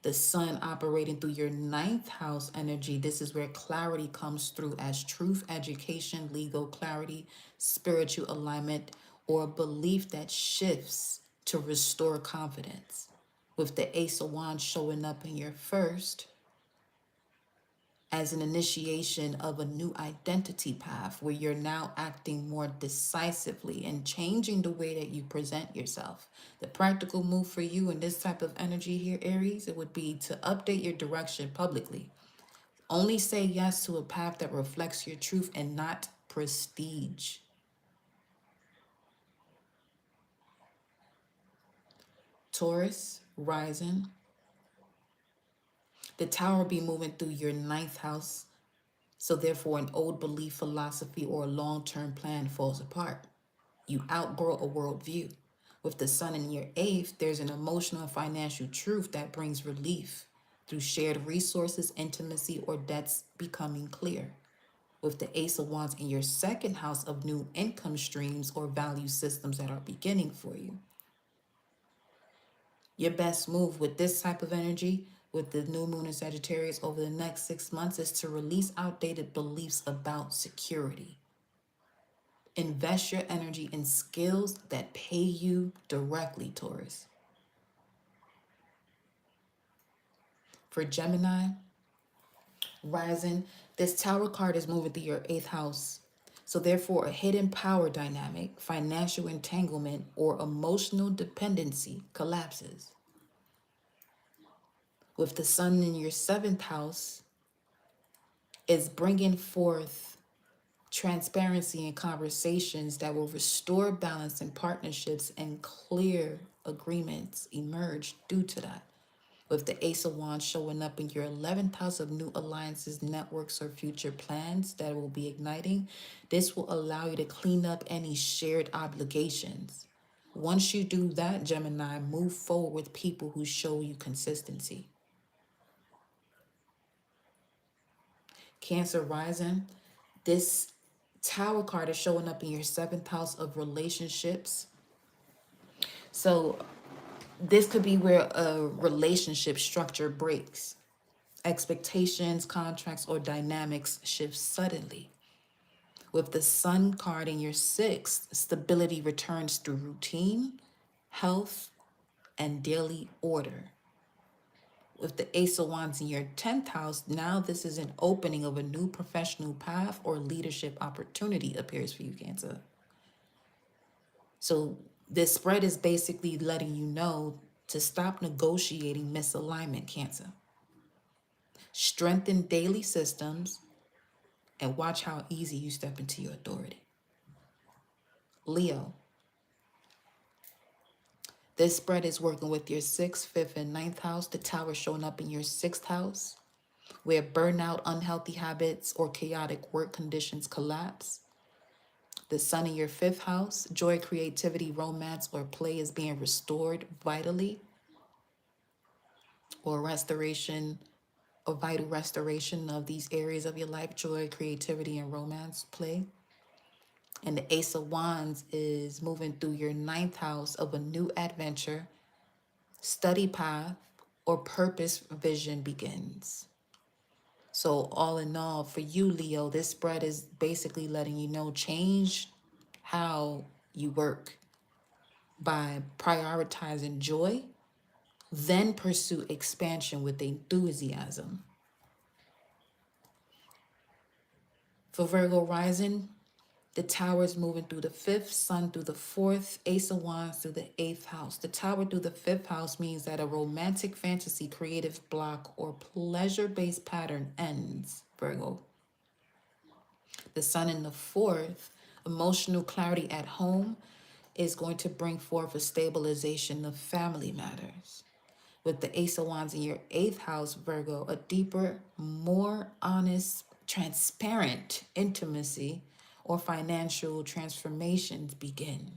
The sun operating through your ninth house energy, this is where clarity comes through as truth, education, legal clarity, spiritual alignment, or a belief that shifts to restore confidence. With the Ace of Wands showing up in your first as an initiation of a new identity path where you're now acting more decisively and changing the way that you present yourself. The practical move for you in this type of energy here, Aries, it would be to update your direction publicly. Only say yes to a path that reflects your truth and not prestige. Taurus, rising. The tower will be moving through your ninth house. So therefore, an old belief, philosophy, or a long-term plan falls apart. You outgrow a worldview. With the sun in your eighth, there's an emotional and financial truth that brings relief through shared resources, intimacy, or debts becoming clear. With the Ace of Wands in your second house of new income streams or value systems that are beginning for you. Your best move with this type of energy, with the new moon in Sagittarius over the next 6 months, is to release outdated beliefs about security. Invest your energy in skills that pay you directly, Taurus. For Gemini, rising, this tower card is moving through your eighth house. So therefore, a hidden power dynamic, financial entanglement, or emotional dependency collapses. With the sun in your seventh house, is bringing forth transparency in conversations that will restore balance in partnerships, and clear agreements emerge due to that. With the Ace of Wands showing up in your 11th house of new alliances, networks, or future plans that will be igniting, this will allow you to clean up any shared obligations. Once you do that, Gemini, move forward with people who show you consistency. Cancer rising, this Tower card is showing up in your 7th house of relationships. So this could be where a relationship structure breaks. Expectations, contracts, or dynamics shift suddenly. With the Sun card in your 6th, stability returns through routine, health, and daily order. With the Ace of Wands in your 10th house, now this is an opening of a new professional path or leadership opportunity appears for you, Cancer. So this spread is basically letting you know to stop negotiating misalignment, Cancer. Strengthen daily systems and watch how easy you step into your authority. Leo, this spread is working with your 6th, 5th, and ninth house. The tower showing up in your 6th house, where burnout, unhealthy habits, or chaotic work conditions collapse. The sun in your 5th house, joy, creativity, romance, or play is being restored vitally, or restoration, a vital restoration of these areas of your life: joy, creativity, and romance, play. And the Ace of Wands is moving through your 9th house of a new adventure, study path, or purpose vision begins. So all in all, for you, Leo, this spread is basically letting you know, change how you work by prioritizing joy, then pursue expansion with enthusiasm. For Virgo rising, the tower is moving through the 5th, sun through the 4th, Ace of Wands through the 8th house. The tower through the 5th house means that a romantic fantasy, creative block, or pleasure-based pattern ends, Virgo. The sun in the 4th, emotional clarity at home, is going to bring forth a stabilization of family matters. With the Ace of Wands in your 8th house, Virgo, a deeper, more honest, transparent intimacy or financial transformations begins.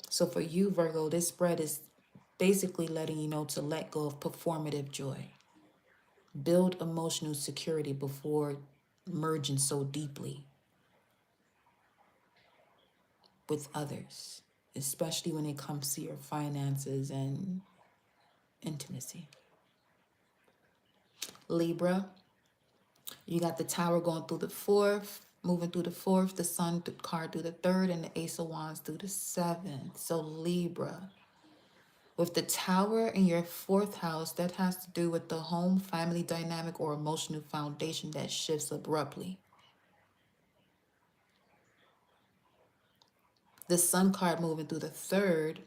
So for you, Virgo, this spread is basically letting you know to let go of performative joy. Build emotional security before merging so deeply with others, especially when it comes to your finances and intimacy. Libra, you got the Tower going through the fourth, moving through the fourth, the Sun card through the third, and the Ace of Wands through the seventh. So Libra, with the Tower in your fourth house, that has to do with the home, family dynamic, or emotional foundation that shifts abruptly. The Sun card moving through the third,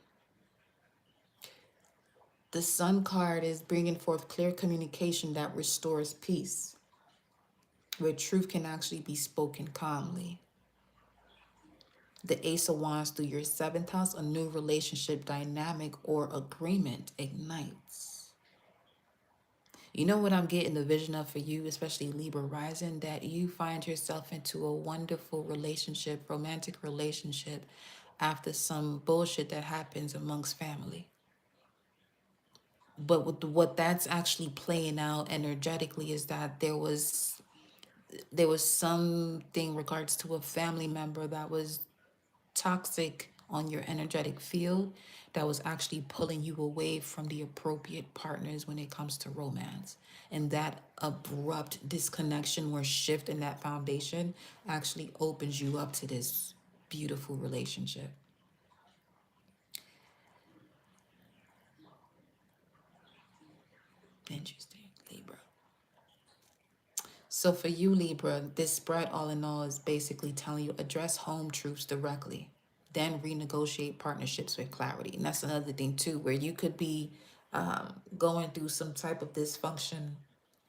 the Sun card is bringing forth clear communication that restores peace, where truth can actually be spoken calmly. The Ace of Wands through your seventh house, a new relationship dynamic or agreement ignites. You know what I'm getting the vision of for you, especially Libra rising, that you find yourself into a wonderful relationship, romantic relationship, after some bullshit that happens amongst family. But with what that's actually playing out energetically is that there was something regards to a family member that was toxic on your energetic field, that was actually pulling you away from the appropriate partners when it comes to romance. And that abrupt disconnection or shift in that foundation actually opens you up to this beautiful relationship. Interesting, Libra. So for you, Libra, this spread all in all is basically telling you address home truths directly, then renegotiate partnerships with clarity. And that's another thing too, where you could be going through some type of dysfunction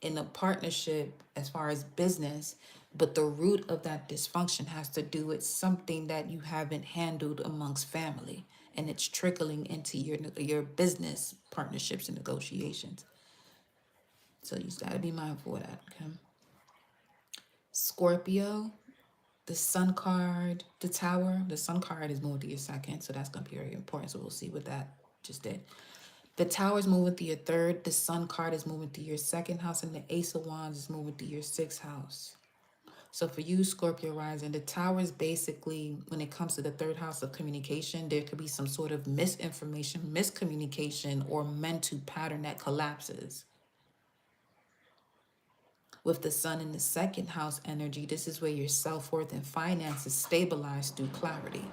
in a partnership as far as business, but the root of that dysfunction has to do with something that you haven't handled amongst family, and it's trickling into your business partnerships and negotiations. So you just got to be mindful of that, okay? Scorpio, the Sun card, the Tower. The Sun card is moving to your second, so that's going to be very important. So we'll see what that just did. The Tower is moving to your third. The Sun card is moving to your second house, and the Ace of Wands is moving to your sixth house. So for you, Scorpio rising, the Tower is basically, when it comes to the third house of communication, there could be some sort of misinformation, miscommunication, or mental pattern that collapses. With the Sun in the second house energy, this is where your self-worth and finances stabilize through clarity.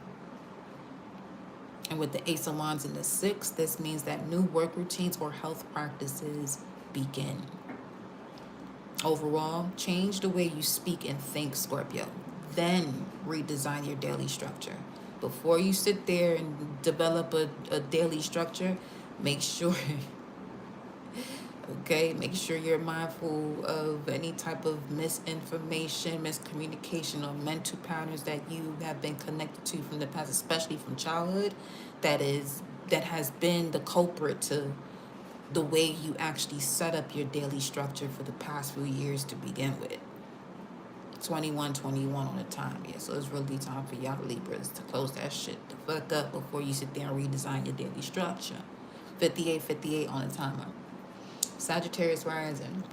And with the Ace of Wands in the sixth, this means that new work routines or health practices begin. Overall, change the way you speak and think, Scorpio. Then redesign your daily structure. Before you sit there and develop a daily structure, make sure okay, make sure you're mindful of any type of misinformation, miscommunication, or mental patterns that you have been connected to from the past, especially from childhood, that has been the culprit to the way you actually set up your daily structure for the past few years to begin with. 21 on the time, yeah. So it's really time for y'all Libras to close that shit the fuck up before you sit there and redesign your daily structure. 58 on the timer. Sagittarius rising.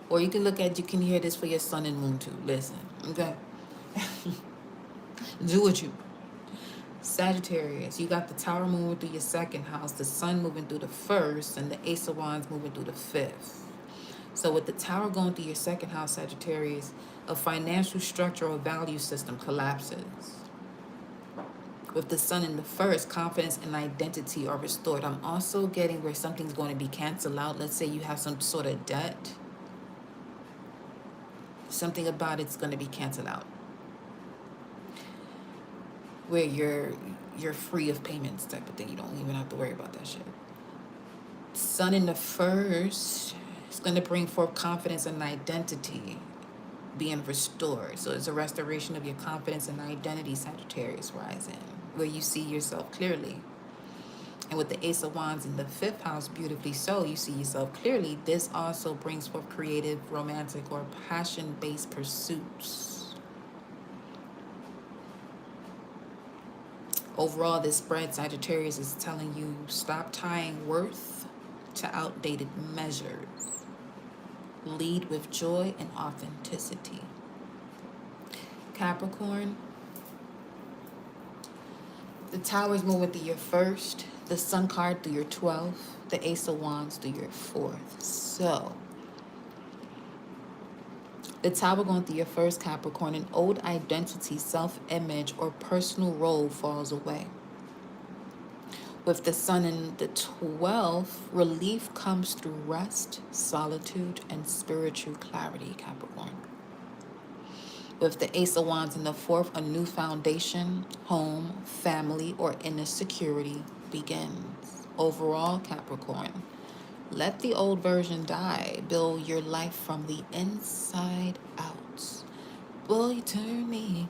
Or you can hear this for your sun and moon too. Listen, okay? Do what you. Sagittarius, you got the Tower moving through your second house, the Sun moving through the first, and the Ace of Wands moving through the fifth. So with the Tower going through your second house, Sagittarius, a financial structure or value system collapses. With the Sun in the first, confidence and identity are restored. I'm also getting where something's going to be canceled out. Let's say you have some sort of debt. Something about it's going to be canceled out. Where you're free of payments type of thing. You don't even have to worry about that shit. Sun in the first is going to bring forth confidence and identity being restored. So it's a restoration of your confidence and identity, Sagittarius rising, where you see yourself clearly. And with the Ace of Wands in the fifth house, beautifully so, you see yourself clearly. This also brings forth creative, romantic, or passion-based pursuits. Overall, this spread, Sagittarius, is telling you stop tying worth to outdated measures. Lead with joy and authenticity. Capricorn, the Tower's moving through your first, the Sun card through your 12th, the Ace of Wands through your 4th. So, the Tower going through your first, Capricorn, an old identity, self-image, or personal role falls away. With the Sun in the 12th, relief comes through rest, solitude, and spiritual clarity, Capricorn. With the Ace of Wands in the 4th, a new foundation, home, family, or inner security begins. Overall, Capricorn, let the old version die. Build your life from the inside out. Boy, turn me.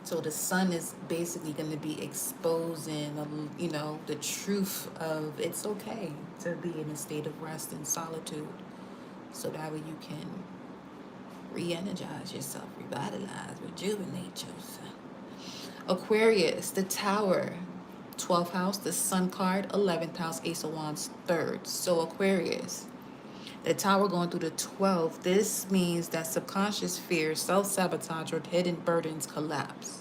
So the Sun is basically going to be exposing, the truth of it's okay to be in a state of rest and solitude. So that way you can re-energize yourself, revitalize, rejuvenate yourself. Aquarius, the Tower, 12th house, the Sun card, 11th house, Ace of Wands, 3rd. So Aquarius, the Tower going through the 12th, this means that subconscious fear, self-sabotage, or hidden burdens collapse.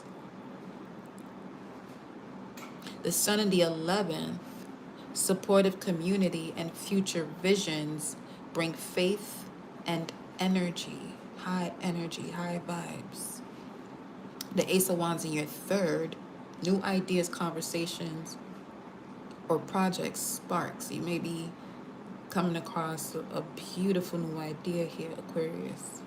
The Sun in the 11th, supportive community and future visions bring faith and energy, high vibes. The Ace of Wands in your 3rd, new ideas, conversations, or projects sparks. You may be coming across a beautiful new idea here, Aquarius.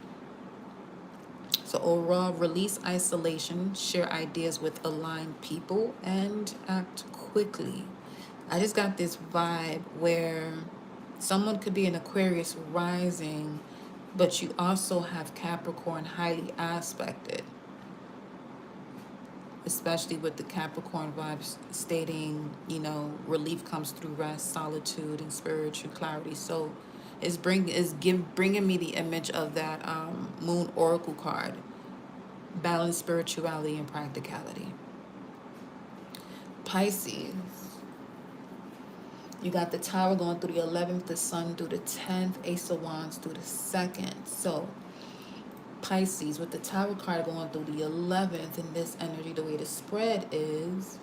So overall, release isolation, share ideas with aligned people, and act quickly. I just got this vibe where someone could be an Aquarius rising, but you also have Capricorn highly aspected, especially with the Capricorn vibes stating, relief comes through rest, solitude, and spiritual clarity. So it's bringing me the image of that Moon Oracle card, balance spirituality and practicality. Pisces, you got the Tower going through the 11th, the Sun through the 10th, Ace of Wands through the 2nd. So Pisces, with the Tower card going through the 11th in this energy, the way the spread is,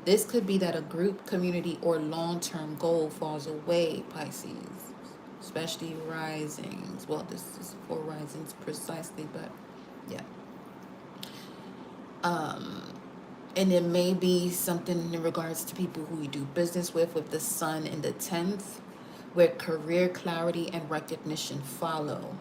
this could be that a group, community, or long-term goal falls away, Pisces, especially risings. Well, this is for risings precisely, but yeah. And it may be something in regards to people who you do business with the Sun in the 10th, where career clarity and recognition follow.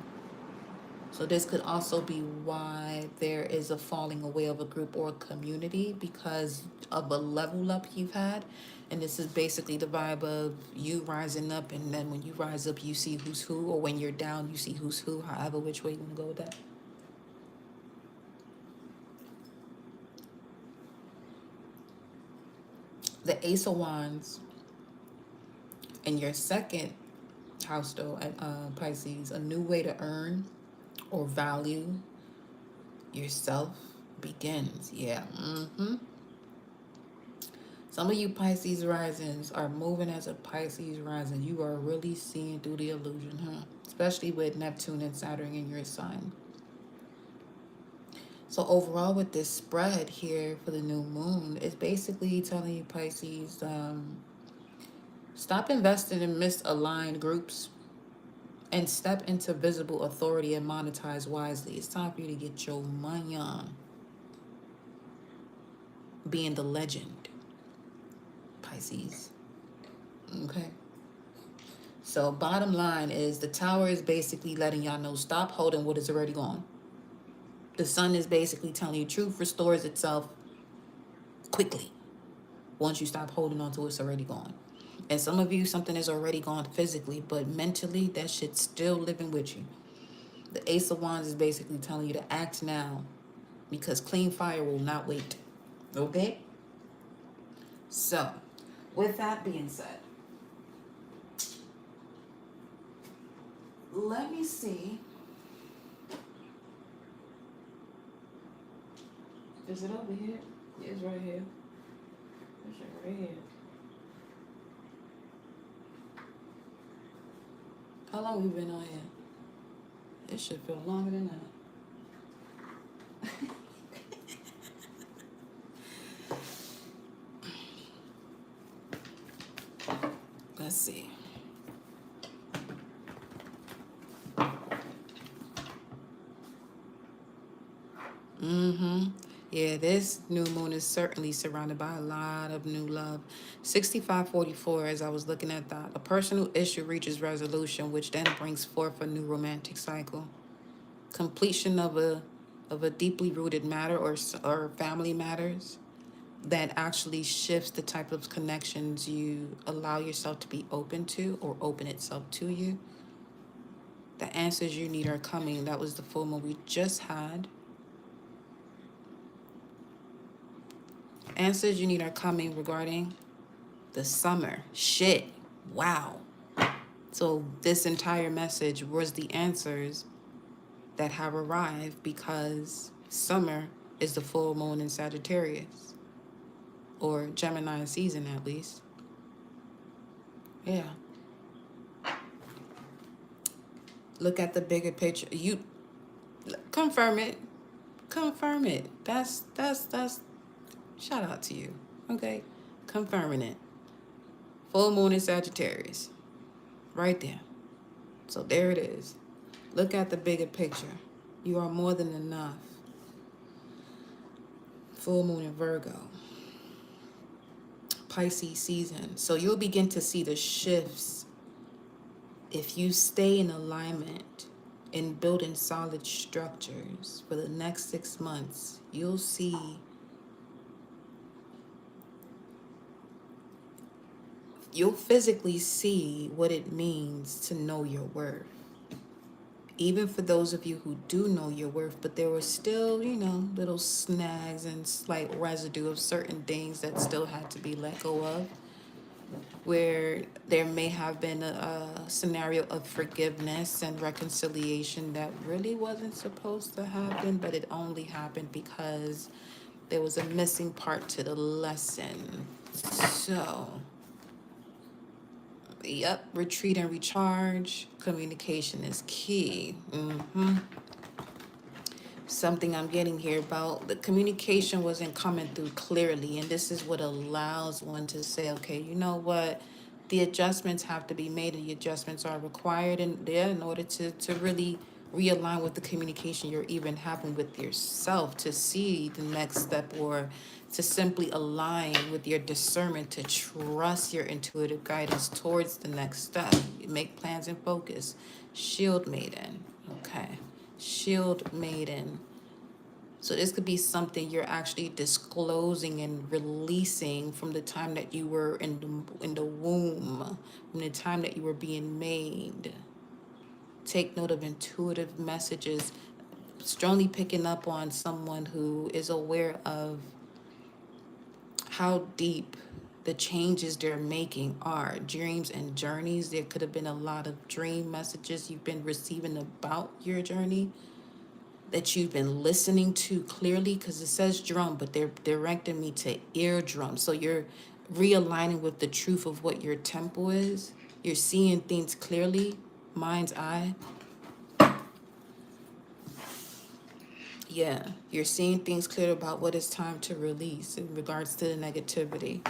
So this could also be why there is a falling away of a group or a community, because of a level up you've had. And this is basically the vibe of you rising up, and then when you rise up, you see who's who, or when you're down, you see who's who, however which way you want to go with that. The Ace of Wands in your 2nd house, though, at Pisces, a new way to earn or value yourself begins. Yeah. Some of you Pisces risings are moving as a Pisces rising. You are really seeing through the illusion, huh? Especially with Neptune and Saturn in your sign. So overall, with this spread here for the new moon, it's basically telling you, Pisces, stop investing in misaligned groups and step into visible authority and monetize wisely. It's time for you to get your money on. Being the legend, Pisces. Okay. So bottom line is the Tower is basically letting y'all know, stop holding what is already gone. The Sun is basically telling you truth restores itself quickly once you stop holding on to what's already gone. And some of you, something is already gone physically, but mentally, that shit's still living with you. The Ace of Wands is basically telling you to act now, because clean fire will not wait. Okay? So, with that being said, let me see. Is it over here? Yeah, it's right here. It's right here. How long we been on here? It should feel longer than that. Let's see. Yeah, this new moon is certainly surrounded by a lot of new love. 6544, as I was looking at that, a personal issue reaches resolution, which then brings forth a new romantic cycle. Completion of a deeply rooted matter or family matters that actually shifts the type of connections you allow yourself to be open to or open itself to you. The answers you need are coming. That was the full moon we just had. Answers you need are coming regarding the summer. Shit. Wow. So this entire message was the answers that have arrived because summer is the full moon in Sagittarius, or Gemini season at least. Yeah. Look at the bigger picture. You confirm it. Confirm it. That's shout out to you. Okay? Confirming it. Full moon in Sagittarius. Right there. So there it is. Look at the bigger picture. You are more than enough. Full moon in Virgo. Pisces season. So you'll begin to see the shifts if you stay in alignment in building solid structures for the next 6 months. You'll physically see what it means to know your worth. Even for those of you who do know your worth, but there were still, little snags and slight residue of certain things that still had to be let go of, where there may have been a scenario of forgiveness and reconciliation that really wasn't supposed to happen, but it only happened because there was a missing part to the lesson. So, yep, retreat and recharge. Communication is key. Something I'm getting here about the communication wasn't coming through clearly, and this is what allows one to say, okay, you know what, the adjustments have to be made, and the adjustments are required in order to really realign with the communication you're even having with yourself, to see the next step, or to simply align with your discernment, to trust your intuitive guidance towards the next step. Make plans and focus. Shield maiden. Okay. Shield maiden. So this could be something you're actually disclosing and releasing from the time that you were in the womb, from the time that you were being made. Take note of intuitive messages. Strongly picking up on someone who is aware of how deep the changes they're making are. Dreams and journeys. There could have been a lot of dream messages you've been receiving about your journey that you've been listening to clearly, because it says drum, but they're directing me to eardrum. So you're realigning with the truth of what your tempo is. You're seeing things clearly, mind's eye. Yeah, you're seeing things clear about what it's time to release in regards to the negativity.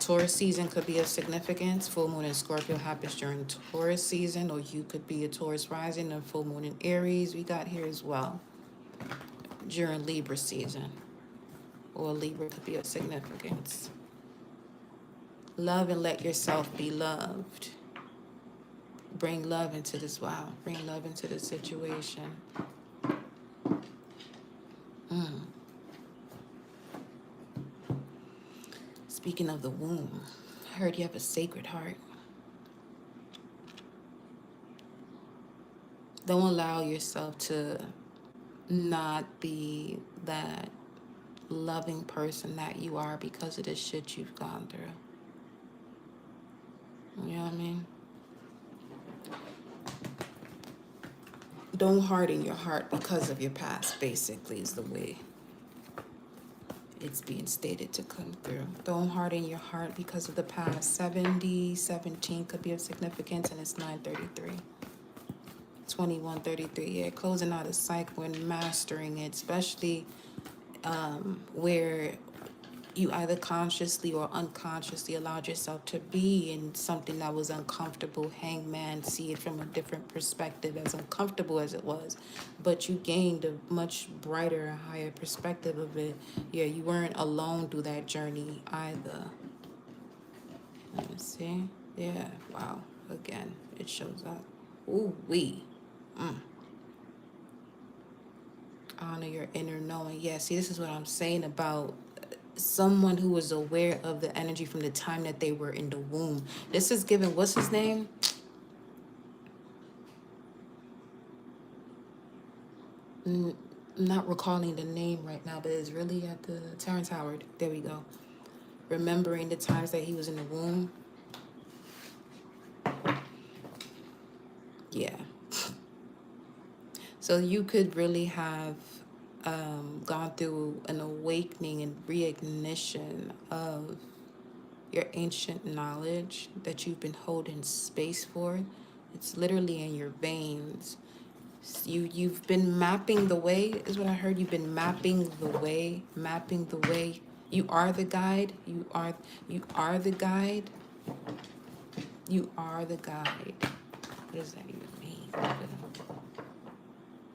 Taurus season could be of significance. Full moon in Scorpio happens during Taurus season, or you could be a Taurus rising and full moon in Aries. We got here as well during Libra season, or Libra could be of significance. Love and let yourself be loved. Bring love into this. Wow, bring love into the situation. Speaking of the womb, I heard you have a sacred heart. Don't allow yourself to not be that loving person that you are because of the shit you've gone through. You know what I mean? don't harden your heart because of your past, basically, is the way it's being stated to come through. Don't harden your heart because of the past. 7017 could be of significance, and it's 933. 2133, yeah, closing out a cycle and mastering it, especially where you either consciously or unconsciously allowed yourself to be in something that was uncomfortable. Hangman, see it from a different perspective, as uncomfortable as it was, but you gained a much brighter and higher perspective of it. Yeah, you weren't alone through that journey either. Let me see. Yeah, wow. Again, it shows up. Ooh, wee. Honor your inner knowing. Yeah, see, this is what I'm saying about someone who was aware of the energy from the time that they were in the womb. This is given, what's his name? I'm not recalling the name right now, but it's really at the Terrence Howard. There we go. Remembering the times that he was in the womb. Yeah. So you could really have gone through an awakening and reignition of your ancient knowledge that you've been holding space for. It's literally in your veins. You've been mapping the way, is what I heard. You've been mapping the way, mapping the way. You are the guide. You are the guide. You are the guide. What does that even mean?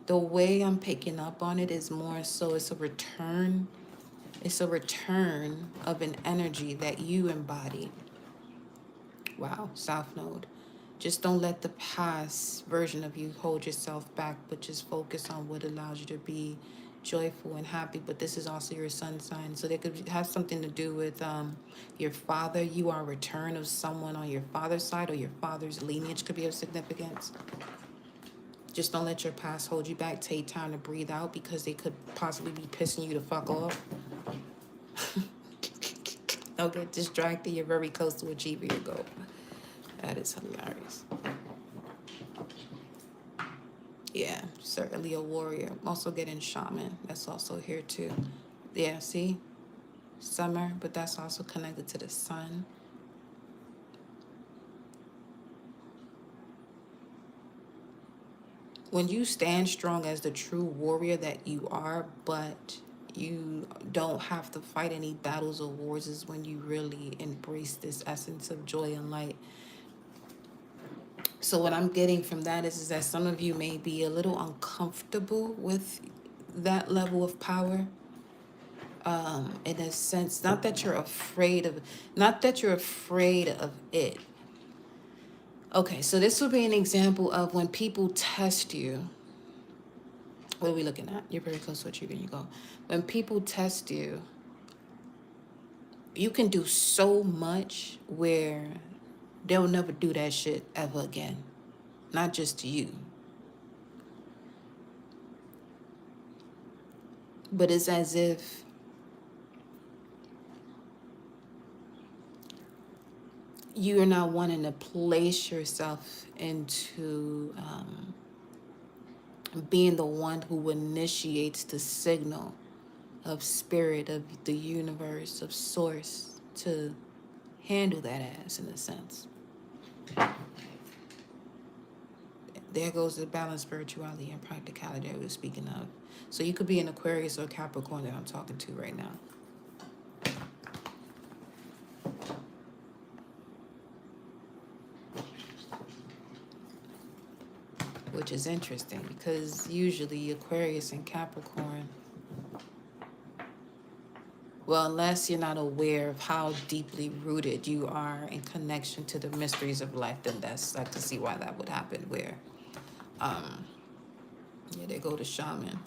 The way I'm picking up on it is more so it's a return. It's a return of an energy that you embody. Wow, South Node. Just don't let the past version of you hold yourself back, but just focus on what allows you to be joyful and happy. But this is also your sun sign. So they could have something to do with your father. You are a return of someone on your father's side, or your father's lineage could be of significance. Just don't let your past hold you back. Take time to breathe out, because they could possibly be pissing you the fuck off. Don't get distracted. You're very close to achieving your goal. That is hilarious. Yeah, certainly a warrior. Also getting shaman. That's also here too. Yeah, see? Summer, but that's also connected to the sun. When you stand strong as the true warrior that you are, but you don't have to fight any battles or wars, is when you really embrace this essence of joy and light. So what I'm getting from that is that some of you may be a little uncomfortable with that level of power. In a sense, not that you're afraid of, it. Okay, so this will be an example of when people test you. What are we looking at? You're very close to achieving your goal. When people test you, you can do so much where they'll never do that shit ever again. Not just to you. But it's as if you are not wanting to place yourself into being the one who initiates the signal of spirit, of the universe, of source, to handle that ass, in a sense. There goes the balance, spirituality, and practicality that we were speaking of. So you could be an Aquarius or Capricorn that I'm talking to right now. Which is interesting, because usually Aquarius and Capricorn, well, unless you're not aware of how deeply rooted you are in connection to the mysteries of life, then I can see why that would happen. Where, yeah, they go to shaman.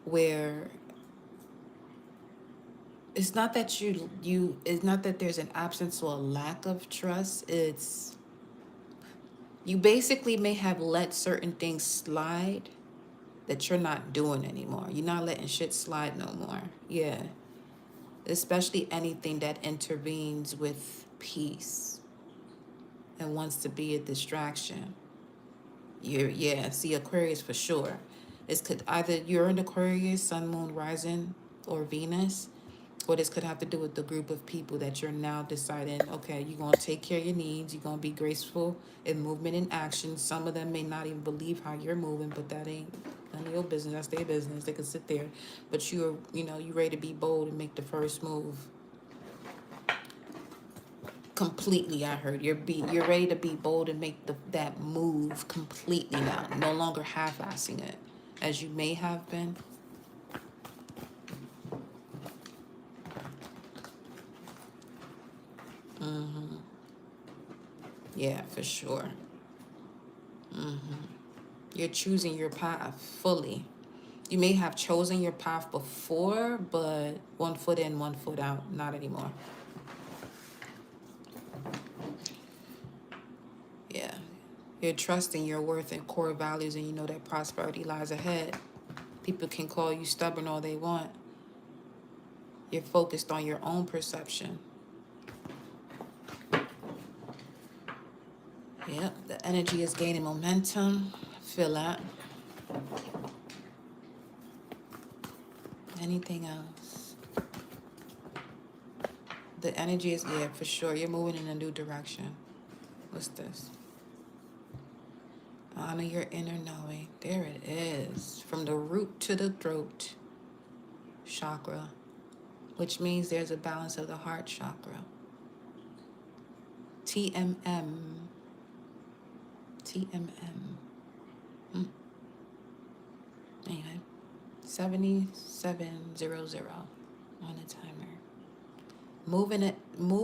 Where it's not that it's not that there's an absence or a lack of trust. It's, you basically may have let certain things slide that you're not doing anymore. You're not letting shit slide no more. Yeah. Especially anything that intervenes with peace. and wants to be a distraction. Yeah, see, Aquarius for sure. This could either you're in Aquarius, Sun, Moon, Rising, or Venus, or this could have to do with the group of people that you're now deciding, okay, you're going to take care of your needs. You're going to be graceful in movement and action. Some of them may not even believe how you're moving, but that ain't none of your business. That's their business. They can sit there. But you're ready to be bold and make the first move. Completely, I heard you're ready to be bold and make that move completely now. No longer half-assing it, as you may have been. Yeah, for sure. You're choosing your path fully. You may have chosen your path before, but one foot in, one foot out. Not anymore. Yeah. You're trusting your worth and core values, and you know that prosperity lies ahead. People can call you stubborn all they want. You're focused on your own perception. Yep, the energy is gaining momentum. Feel that. Anything else? The energy is, yeah, for sure. You're moving in a new direction. What's this? Honor your inner knowing. There it is. From the root to the throat chakra, which means there's a balance of the heart chakra. TMM. TMM. Anyway, 7700 on the timer. Move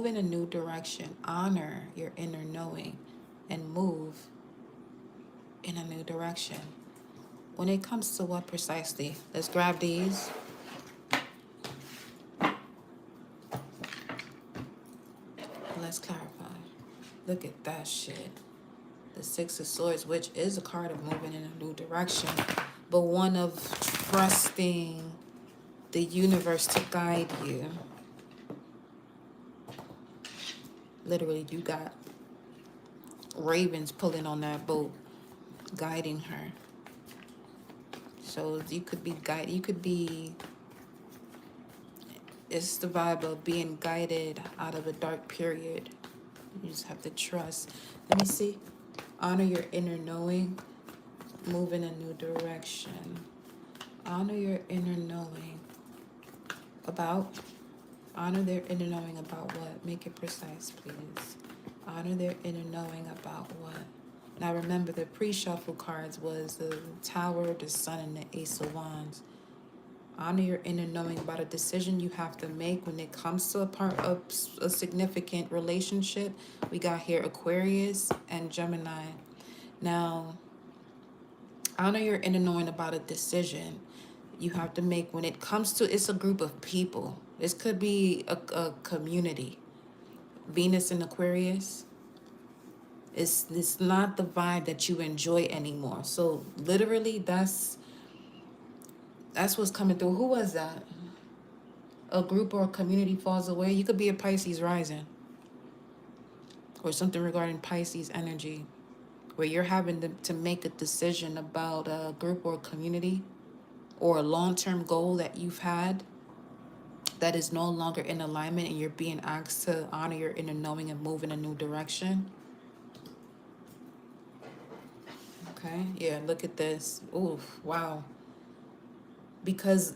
in a new direction. Honor your inner knowing and move in a new direction. When it comes to what precisely? Let's grab these. Let's clarify. Look at that shit. The Six of Swords, which is a card of moving in a new direction, but one of trusting the universe to guide you. Literally, you got ravens pulling on that boat, guiding her. So you could be guided. You could be. It's the vibe of being guided out of a dark period. You just have to trust. Let me see. Honor your inner knowing. Move in a new direction. Honor your inner knowing about. Honor their inner knowing about what? Make it precise, please. Honor their inner knowing about what? Now remember, the pre-shuffle cards was the Tower, the Sun, and the Ace of Wands. Honor your inner knowing about a decision you have to make when it comes to a part of a significant relationship. We got here Aquarius and Gemini. Now, honor your inner knowing about a decision you have to make when it comes to, it's a group of people. This could be a community. Venus and Aquarius. It's not the vibe that you enjoy anymore. So literally that's what's coming through. Who was that? A group or a community falls away. You could be a Pisces rising. Or something regarding Pisces energy. Where you're having to make a decision about a group or a community. Or a long-term goal that you've had. That is no longer in alignment. And you're being asked to honor your inner knowing and move in a new direction. Okay. Yeah, look at this. Ooh, wow. Because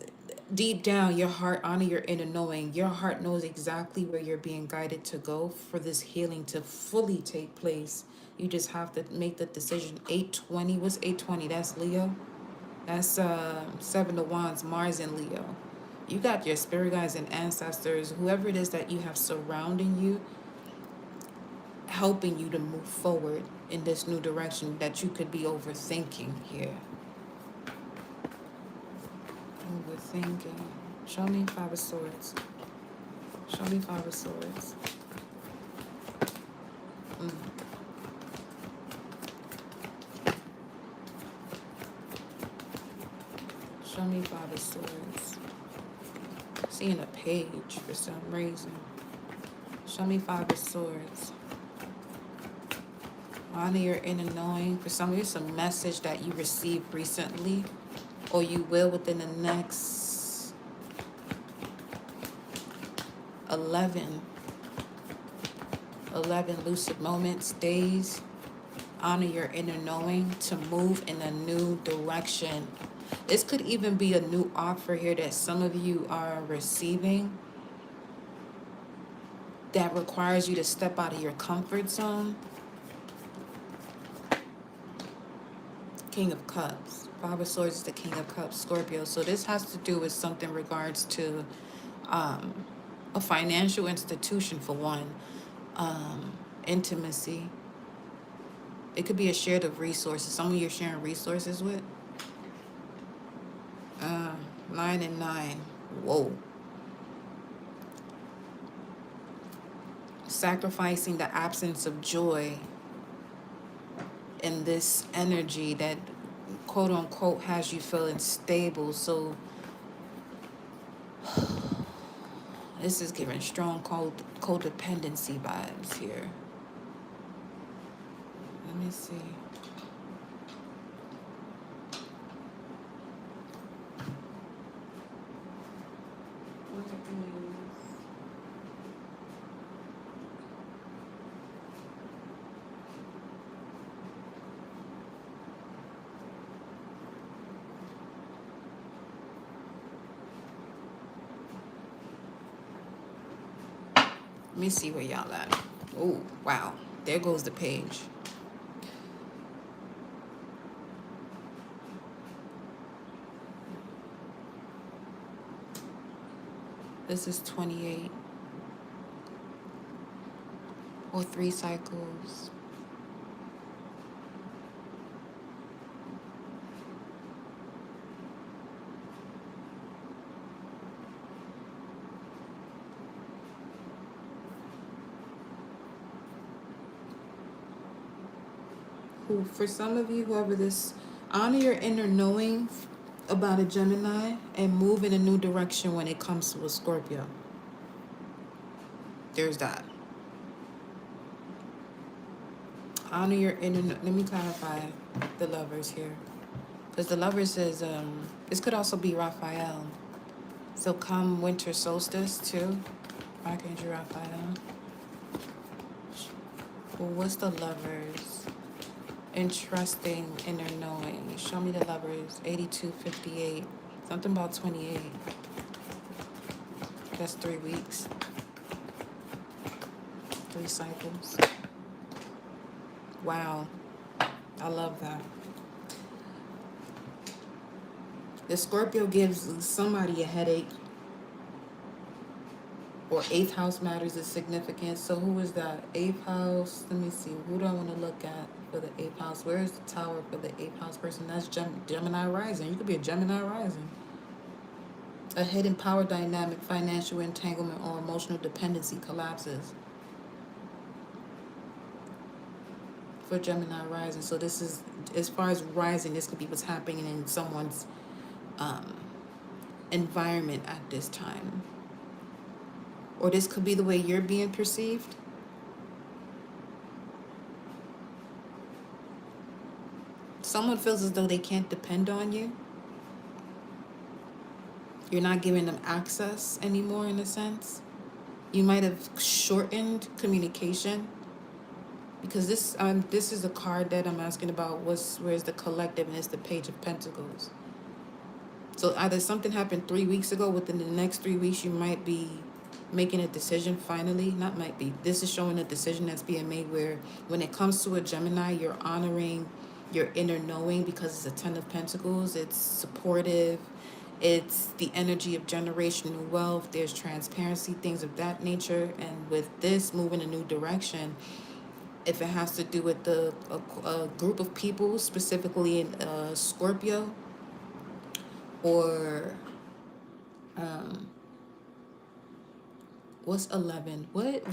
deep down, your heart, honor your inner knowing. Your heart knows exactly where you're being guided to go for this healing to fully take place. You just have to make the decision. 820, what's 820? That's Leo. That's 7 of Wands, Mars and Leo. You got your spirit guides and ancestors, whoever it is that you have surrounding you, helping you to move forward in this new direction that you could be overthinking here. Overthinking. Show me Five of Swords. Show me Five of Swords. Show me Five of Swords. Seeing a page for some reason. Show me Five of Swords. Honor your inner knowing. For some of you, it's a message that you received recently, or you will within the next 11 lucid moments, days. Honor your inner knowing to move in a new direction. This could even be a new offer here that some of you are receiving that requires you to step out of your comfort zone. King of Cups. Five of Swords is the King of Cups, Scorpio. So this has to do with something in regards to a financial institution, for one. Intimacy. It could be a shared of resources. Someone you're sharing resources with. 9 and 9. Whoa. Sacrificing the absence of joy in this energy that quote unquote has you feeling stable. So this is giving strong codependency vibes here. Let me see. Let me see where y'all at. Oh, wow. There goes the page. This is 28. Or 3 cycles. For some of you, whoever this, honor your inner knowing about a Gemini and move in a new direction when it comes to a Scorpio. There's that. Honor your inner. Let me clarify the Lovers here, because the Lovers is this could also be Raphael. So come winter solstice too. Archangel Raphael. Well, what's the Lovers? Entrusting inner knowing. Show me the Lovers. 8258. Something about 28. That's 3 weeks. 3 cycles. Wow. I love that. The Scorpio gives somebody a headache. Or 8th house matters is significant. So who is that? 8th house. Let me see. Who do I want to look at for the 8th house? Where is the tower for the 8th house person? That's Gemini rising. You could be a Gemini rising. A hidden power dynamic, financial entanglement, or emotional dependency collapses. For Gemini rising. So this is, as far as rising, this could be what's happening in someone's environment at this time. Or this could be the way you're being perceived. Someone feels as though they can't depend on you. You're not giving them access anymore, in a sense. You might have shortened communication. Because this is a card that I'm asking about. Where's the collective, and it's the Page of Pentacles. So either something happened 3 weeks ago, within the next 3 weeks you might be making a decision finally. Not might be. This is showing a decision that's being made where when it comes to a Gemini, you're honoring your inner knowing, because it's a 10 of Pentacles. It's supportive. It's the energy of generational wealth. There's transparency, things of that nature. And with this, moving a new direction, if it has to do with a group of people, specifically in Scorpio, or what's 11? What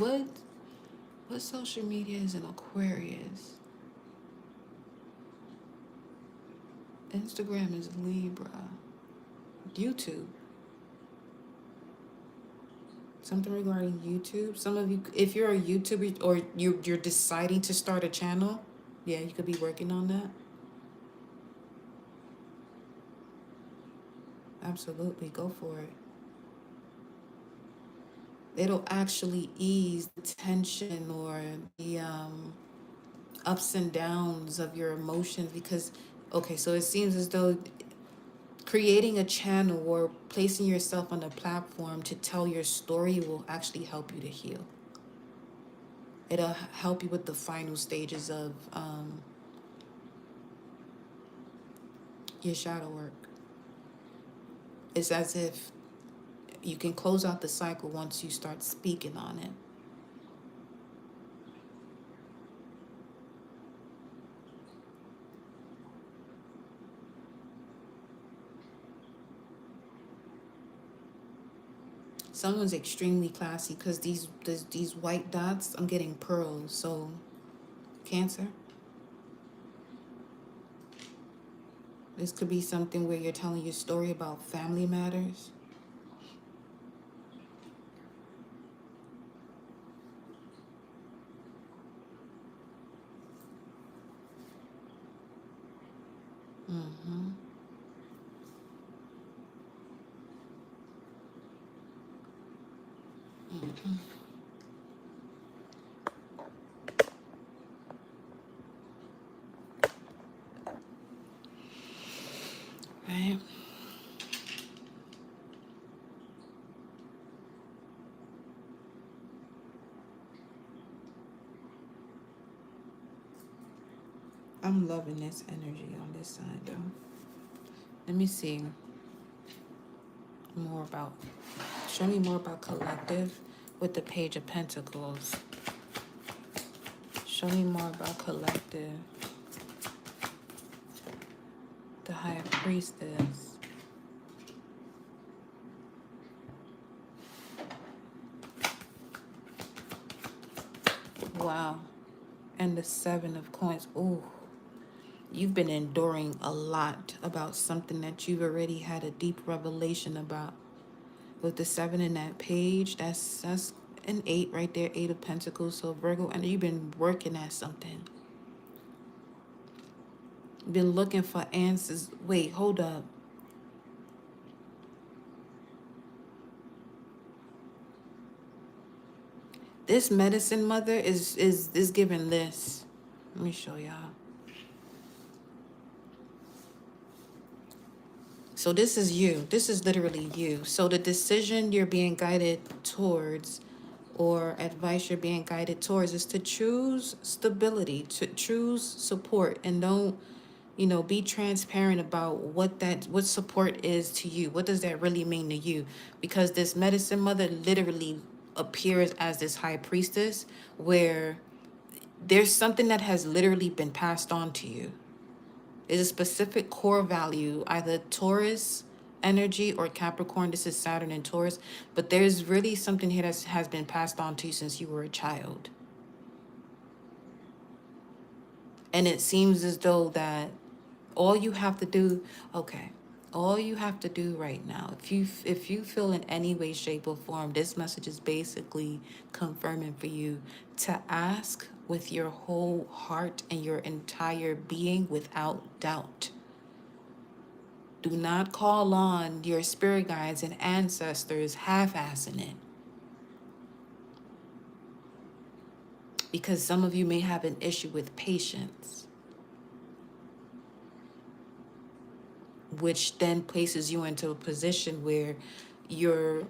social media is in Aquarius? Instagram is Libra. YouTube. Something regarding YouTube. Some of you, if you're a YouTuber or you're deciding to start a channel, Yeah, you could be working on that. Absolutely, go for it. It'll actually ease the tension or the ups and downs of your emotions because, okay, so it seems as though creating a channel or placing yourself on a platform to tell your story will actually help you to heal. It'll help you with the final stages of your shadow work. It's as if you can close out the cycle once you start speaking on it. Someone's extremely classy because these white dots, I'm getting pearls. So Cancer, this could be something where you're telling your story about family matters. Mm-hmm. Mm-hmm. Right. I'm loving this energy on this side though. Let me see more about, show me more about collective with the Page of Pentacles. Show me more about collective. The High Priestess. Wow. And the Seven of Coins. Ooh. You've been enduring a lot about something that you've already had a deep revelation about. With the seven in that page, that's an eight right there, Eight of Pentacles. So Virgo, and you've been working at something. Been looking for answers. Wait, hold up. This medicine mother is giving this. Let me show y'all. So this is you. This is literally you. So the decision you're being guided towards or advice you're being guided towards is to choose stability, to choose support, and don't, be transparent about what support is to you. What does that really mean to you? Because this medicine mother literally appears as this high priestess where there's something that has literally been passed on to you. Is a specific core value, either Taurus energy or Capricorn. This is Saturn and Taurus, but there's really something here that has been passed on to you since you were a child. And it seems as though that all you have to do, okay, all you have to do right now, if you feel in any way, shape, or form, this message is basically confirming for you to ask with your whole heart and your entire being without doubt. Do not call on your spirit guides and ancestors half-assing it. Because some of you may have an issue with patience, which then places you into a position where you're,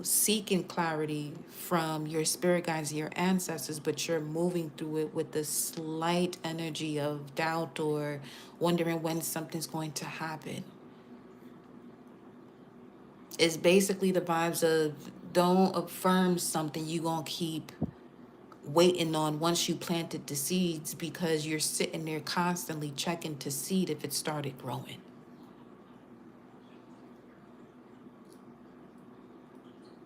seeking clarity from your spirit guides and your ancestors, but you're moving through it with the slight energy of doubt or wondering when something's going to happen. It's basically the vibes of don't affirm something you gonna keep waiting on once you planted the seeds, because you're sitting there constantly checking to see if it started growing.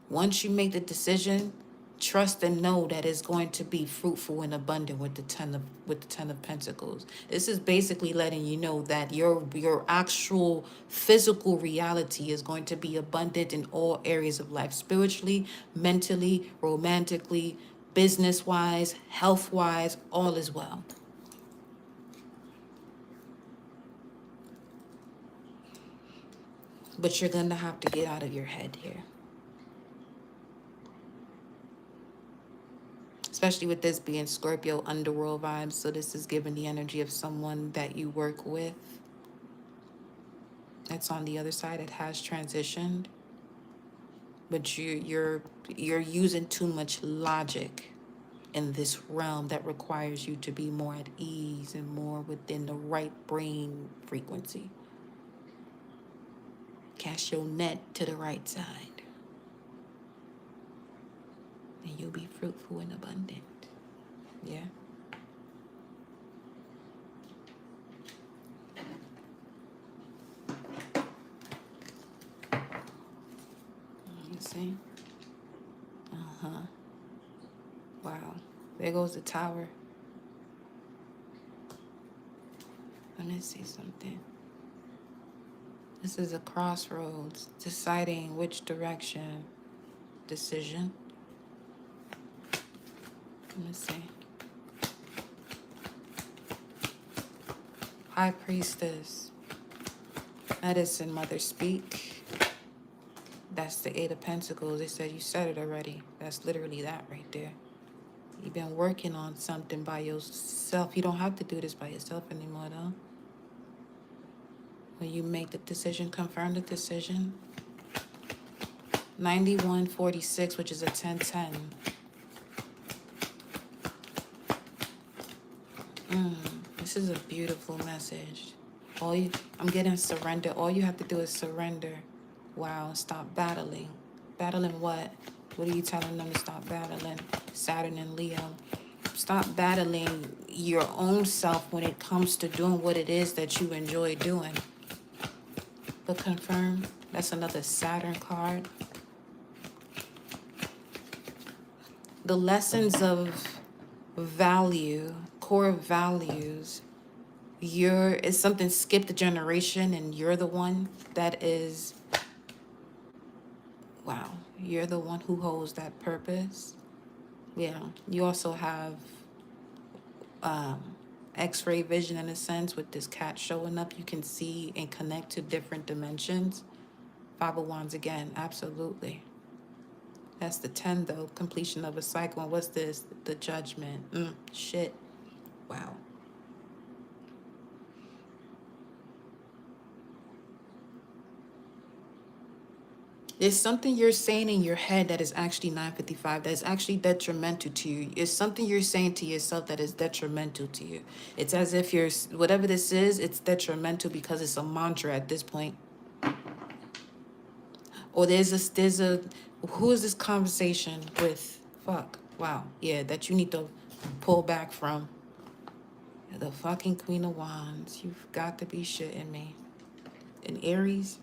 Once you make the decision, trust and know that it's going to be fruitful and abundant with the ten of Pentacles. This is basically letting you know that your actual physical reality is going to be abundant in all areas of life, spiritually, mentally, romantically, business wise, health wise, all is well. But you're going to have to get out of your head here. Especially with this being Scorpio underworld vibes. So this is giving the energy of someone that you work with. That's on the other side. It has transitioned. But you're using too much logic in this realm that requires you to be more at ease and more within the right brain frequency. Cast your net to the right side, and you'll be fruitful and abundant. Yeah. You see? Uh-huh. Wow. There goes the tower. Let me see something. This is a crossroads, deciding which direction. Decision. Let me see. High Priestess. Medicine Mother Speak. That's the Eight of Pentacles. They said you said it already. That's literally that right there. You've been working on something by yourself. You don't have to do this by yourself anymore, though. When you make the decision, confirm the decision. 9146, which is a 1010. This is a beautiful message. I'm getting surrender. All you have to do is surrender. Wow, stop battling. Battling what? What are you telling them to stop battling? Saturn and Leo. Stop battling your own self when it comes to doing what it is that you enjoy doing. But confirm, that's another Saturn card. The lessons of value, core values, it's something skipped a generation, and you're the one that is, wow, you're the one who holds that purpose. Yeah, you also have X-ray vision in a sense with this cat showing up. You can see and connect to different dimensions. Five of Wands again, absolutely. That's the 10 though, completion of a cycle. And what's this? The Judgment. Shit. Wow. There's something you're saying in your head that is actually 955, that is actually detrimental to you. It's something you're saying to yourself that is detrimental to you. It's as if whatever this is, it's detrimental because it's a mantra at this point. Or who is this conversation with? Fuck. Wow. Yeah, that you need to pull back from. The fucking Queen of Wands. You've got to be shitting me. An Aries?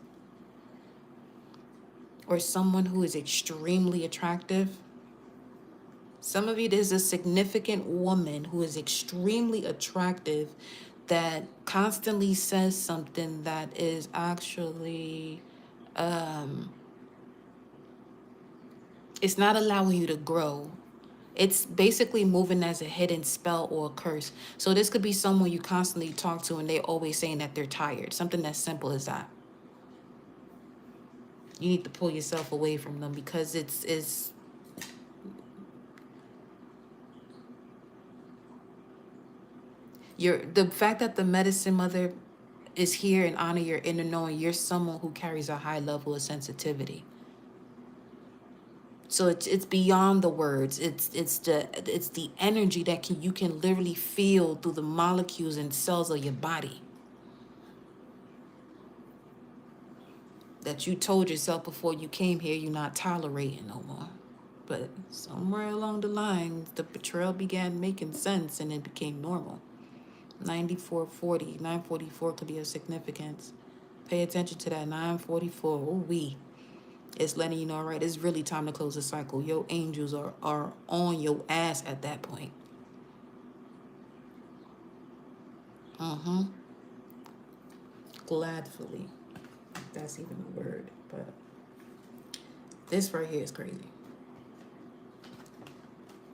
Or someone who is extremely attractive. Some of you, there's a significant woman who is extremely attractive that constantly says something that is actually, it's not allowing you to grow. It's basically moving as a hidden spell or a curse. So this could be someone you constantly talk to and they're always saying that they're tired. Something as simple as that. You need to pull yourself away from them because it's the fact that the Medicine Mother is here and honor your inner knowing. You're someone who carries a high level of sensitivity. So it's beyond the words. It's the energy that you can literally feel through the molecules and cells of your body. That you told yourself before you came here you're not tolerating no more. But somewhere along the line, the betrayal began making sense and it became normal. 9440, 944 could be of significance. Pay attention to that 944. It's letting you know, all right, it's really time to close the cycle. Your angels are on your ass at that point. Gladfully. That's even a word, but this right here is crazy.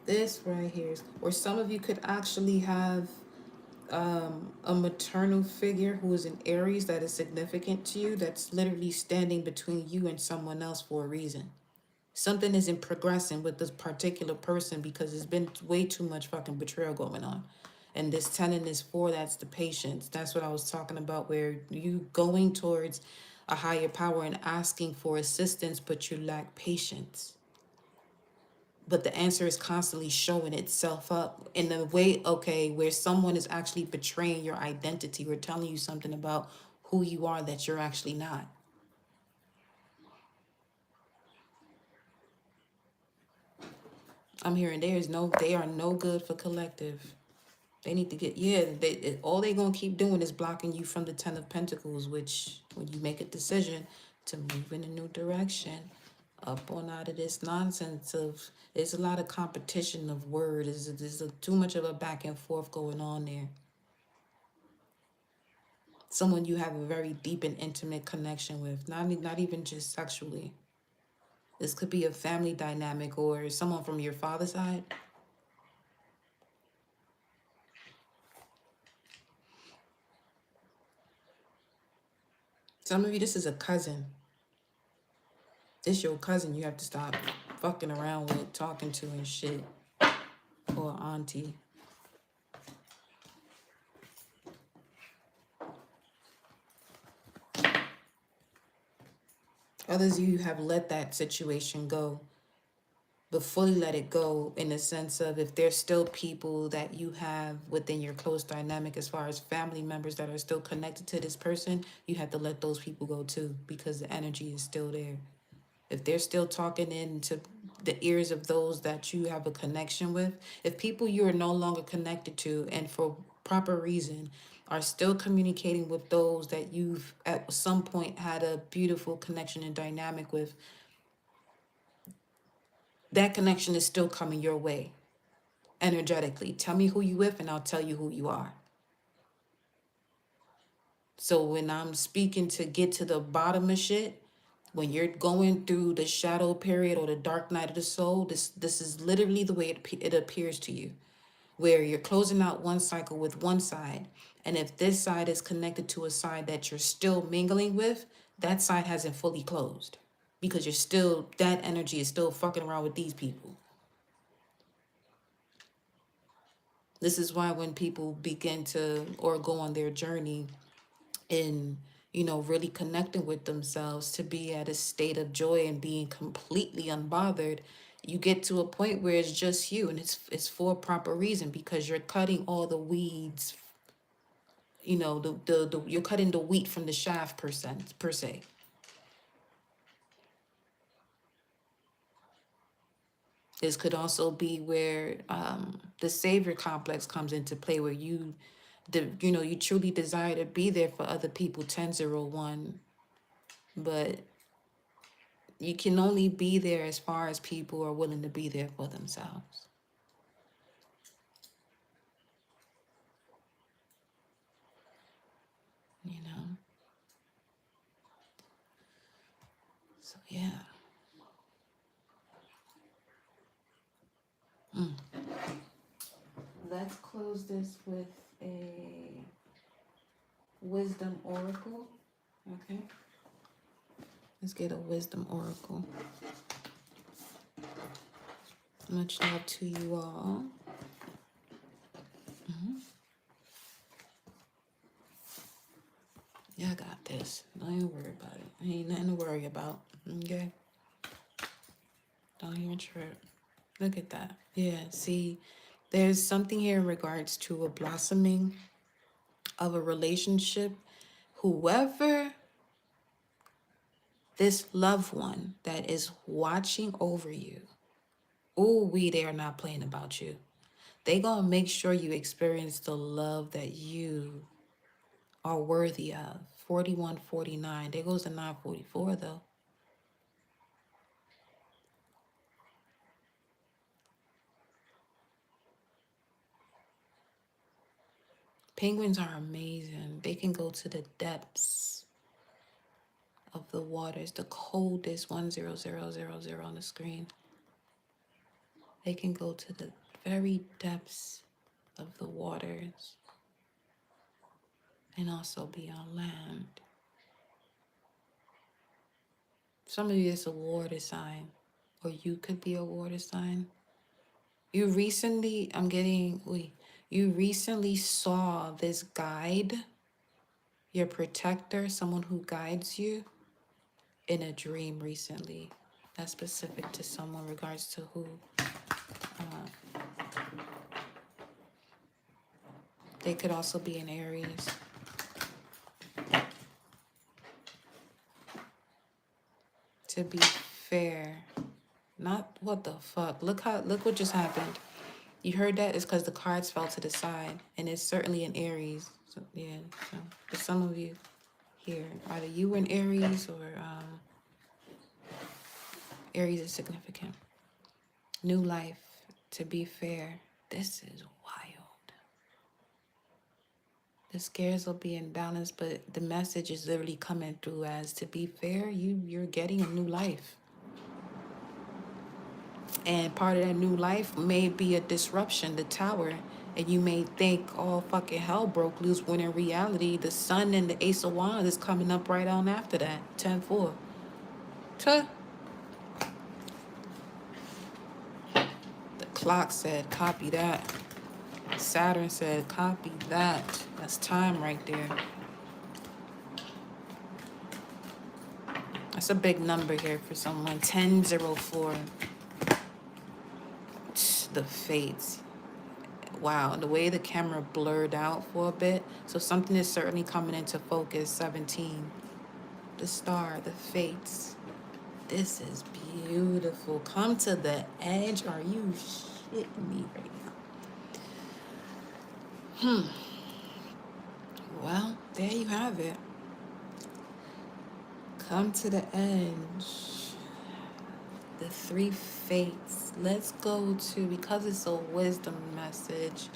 This right here is, or some of you could actually have a maternal figure who is in Aries that is significant to you, that's literally standing between you and someone else for a reason. Something isn't progressing with this particular person because there's been way too much fucking betrayal going on. And this 10 and this 4, that's the patience. That's what I was talking about, where you going towards a higher power and asking for assistance, but you lack patience. But the answer is constantly showing itself up in a way, okay, where someone is actually betraying your identity or telling you something about who you are that you're actually not. I'm hearing they are no good for collective. They need to get, yeah, all they gonna keep doing is blocking you from the 10 of Pentacles, which when you make a decision to move in a new direction, up on out of this nonsense of, there's a lot of competition of words. There's too much of a back and forth going on there. Someone you have a very deep and intimate connection with, not even just sexually. This could be a family dynamic or someone from your father's side. Some of you, this is a cousin. This your cousin you have to stop fucking around with, talking to and shit. Or auntie. Others of you have let that situation go, but fully let it go in the sense of, if there's still people that you have within your close dynamic as far as family members that are still connected to this person, you have to let those people go too, because the energy is still there. If they're still talking into the ears of those that you have a connection with, if people you are no longer connected to and for proper reason are still communicating with those that you've at some point had a beautiful connection and dynamic with, that connection is still coming your way energetically. Tell me who you with and I'll tell you who you are. So when I'm speaking to get to the bottom of shit, when you're going through the shadow period or the dark night of the soul, this is literally the way it appears to you, where you're closing out one cycle with one side. And if this side is connected to a side that you're still mingling with, that side hasn't fully closed, because you're still, that energy is still fucking around with these people. This is why when people begin to or go on their journey in, really connecting with themselves to be at a state of joy and being completely unbothered, you get to a point where it's just you, and it's for a proper reason, because you're cutting all the weeds, you're cutting the wheat from the shaft per se. This could also be where the savior complex comes into play, where you truly desire to be there for other people, 1001, but you can only be there as far as people are willing to be there for themselves. You know? So, yeah. Let's close this with a wisdom oracle. Okay? Let's get a wisdom oracle. Much love to you all. Yeah, I got this. Don't even worry about it. Ain't nothing to worry about. Okay? Don't even trip. Look at that. Yeah, see, there's something here in regards to a blossoming of a relationship. Whoever this loved one that is watching over you, they are not playing about you. They gonna make sure you experience the love that you are worthy of. 4149. There goes the 944 though. Penguins are amazing. They can go to the depths of the waters, the coldest 10000 on the screen. They can go to the very depths of the waters and also be on land. Some of you, it's a water sign, or you could be a water sign. You recently, you recently saw this guide, your protector, someone who guides you in a dream recently. That's specific to someone regards to who. They could also be in Aries. To be fair, not what the fuck. Look what just happened. You heard that? It's because the cards fell to the side, and it's certainly in Aries. So, yeah. So for some of you here, either you were in Aries or Aries is significant. New life. To be fair, this is wild. The scares will be in balance, but the message is literally coming through as, to be fair, you're getting a new life. And part of that new life may be a disruption, the tower. And you may think, oh, fucking hell broke loose, when in reality, the sun and the ace of wands is coming up right on after that. 10-4. Tuh. The clock said, copy that. Saturn said, copy that. That's time right there. That's a big number here for someone. 1004. The fates. Wow, the way the camera blurred out for a bit. So something is certainly coming into focus. 17. The star, the fates. This is beautiful. Come to the edge. Are you shitting me right now? Well, there you have it. Come to the edge. The three fates. Let's go to, because it's a wisdom message,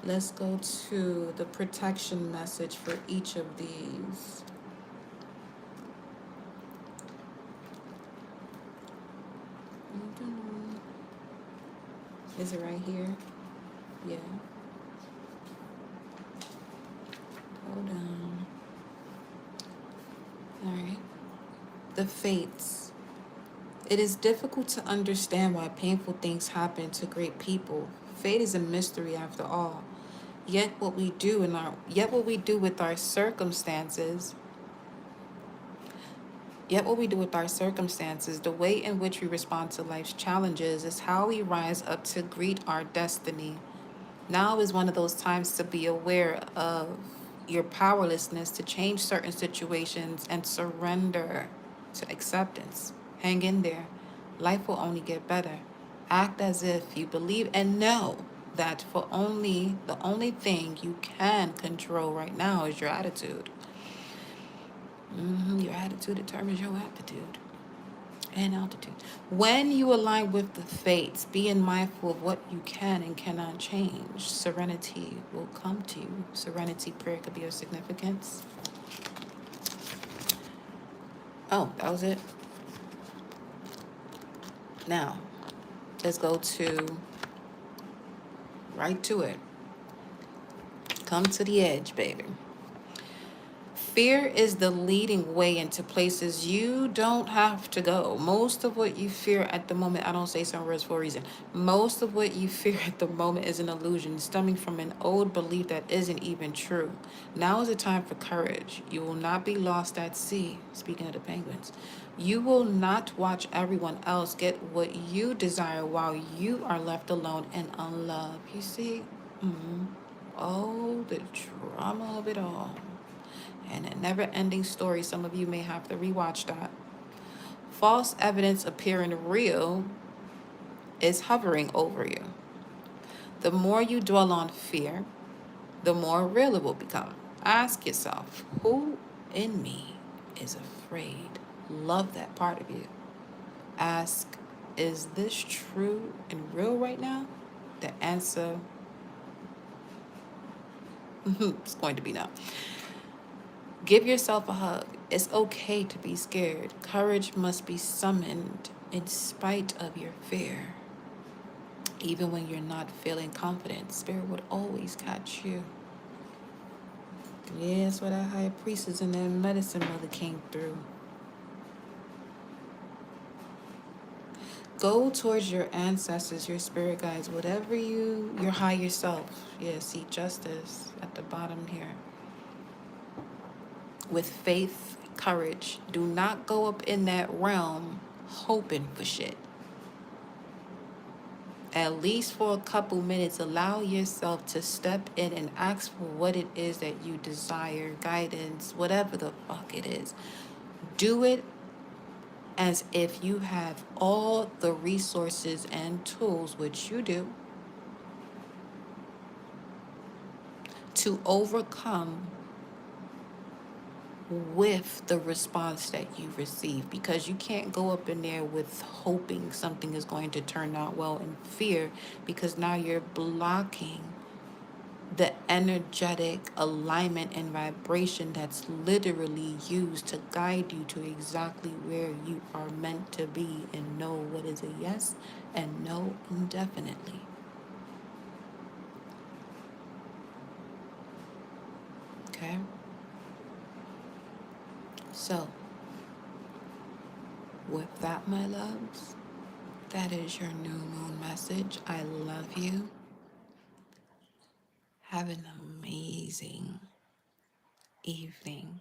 let's go to the protection message for each of these. Is it right here? Yeah. Hold on. All right. The fates. It is difficult to understand why painful things happen to great people. Fate is a mystery after all. Yet what we do with our circumstances, the way in which we respond to life's challenges is how we rise up to greet our destiny. Now is one of those times to be aware of your powerlessness to change certain situations and surrender to acceptance. Hang in there. Life will only get better. Act as if you believe and know that the only thing you can control right now is your attitude. Your attitude determines your aptitude and altitude. When you align with the fates, being mindful of what you can and cannot change, serenity will come to you. Serenity prayer could be of significance. Oh, that was it. Now, let's go right to it. Come to the edge, baby. Fear is the leading way into places you don't have to go. Most of what you fear at the moment, I don't say some words for a reason. Most of what you fear at the moment is an illusion stemming from an old belief that isn't even true. Now is the time for courage. You will not be lost at sea. Speaking of the penguins, you will not watch everyone else get what you desire while you are left alone and unloved. You see? Oh, the drama of it all. And a never-ending story. Some of you may have to rewatch that. False evidence appearing real is hovering over you. The more you dwell on fear, the more real it will become. Ask yourself, who in me is afraid? Love that part of you. Ask, is this true and real right now? The answer is going to be no. Give yourself a hug. It's okay to be scared. Courage must be summoned in spite of your fear. Even when you're not feeling confident, Spirit would always catch you. Yeah, that's what our high priestess and that medicine mother came through. Go towards your ancestors, your spirit guides, whatever your higher self. Yeah, seek justice at the bottom here. With faith, courage. Do not go up in that realm hoping for shit. At least for a couple minutes, allow yourself to step in and ask for what it is that you desire, guidance, whatever the fuck it is. Do it as if you have all the resources and tools, which you do, to overcome with the response that you receive, because you can't go up in there with hoping something is going to turn out well in fear, because now you're blocking the energetic alignment and vibration that's literally used to guide you to exactly where you are meant to be and know what is a yes and no indefinitely. Okay? So, with that, my loves, that is your new moon message. I love you. Have an amazing evening.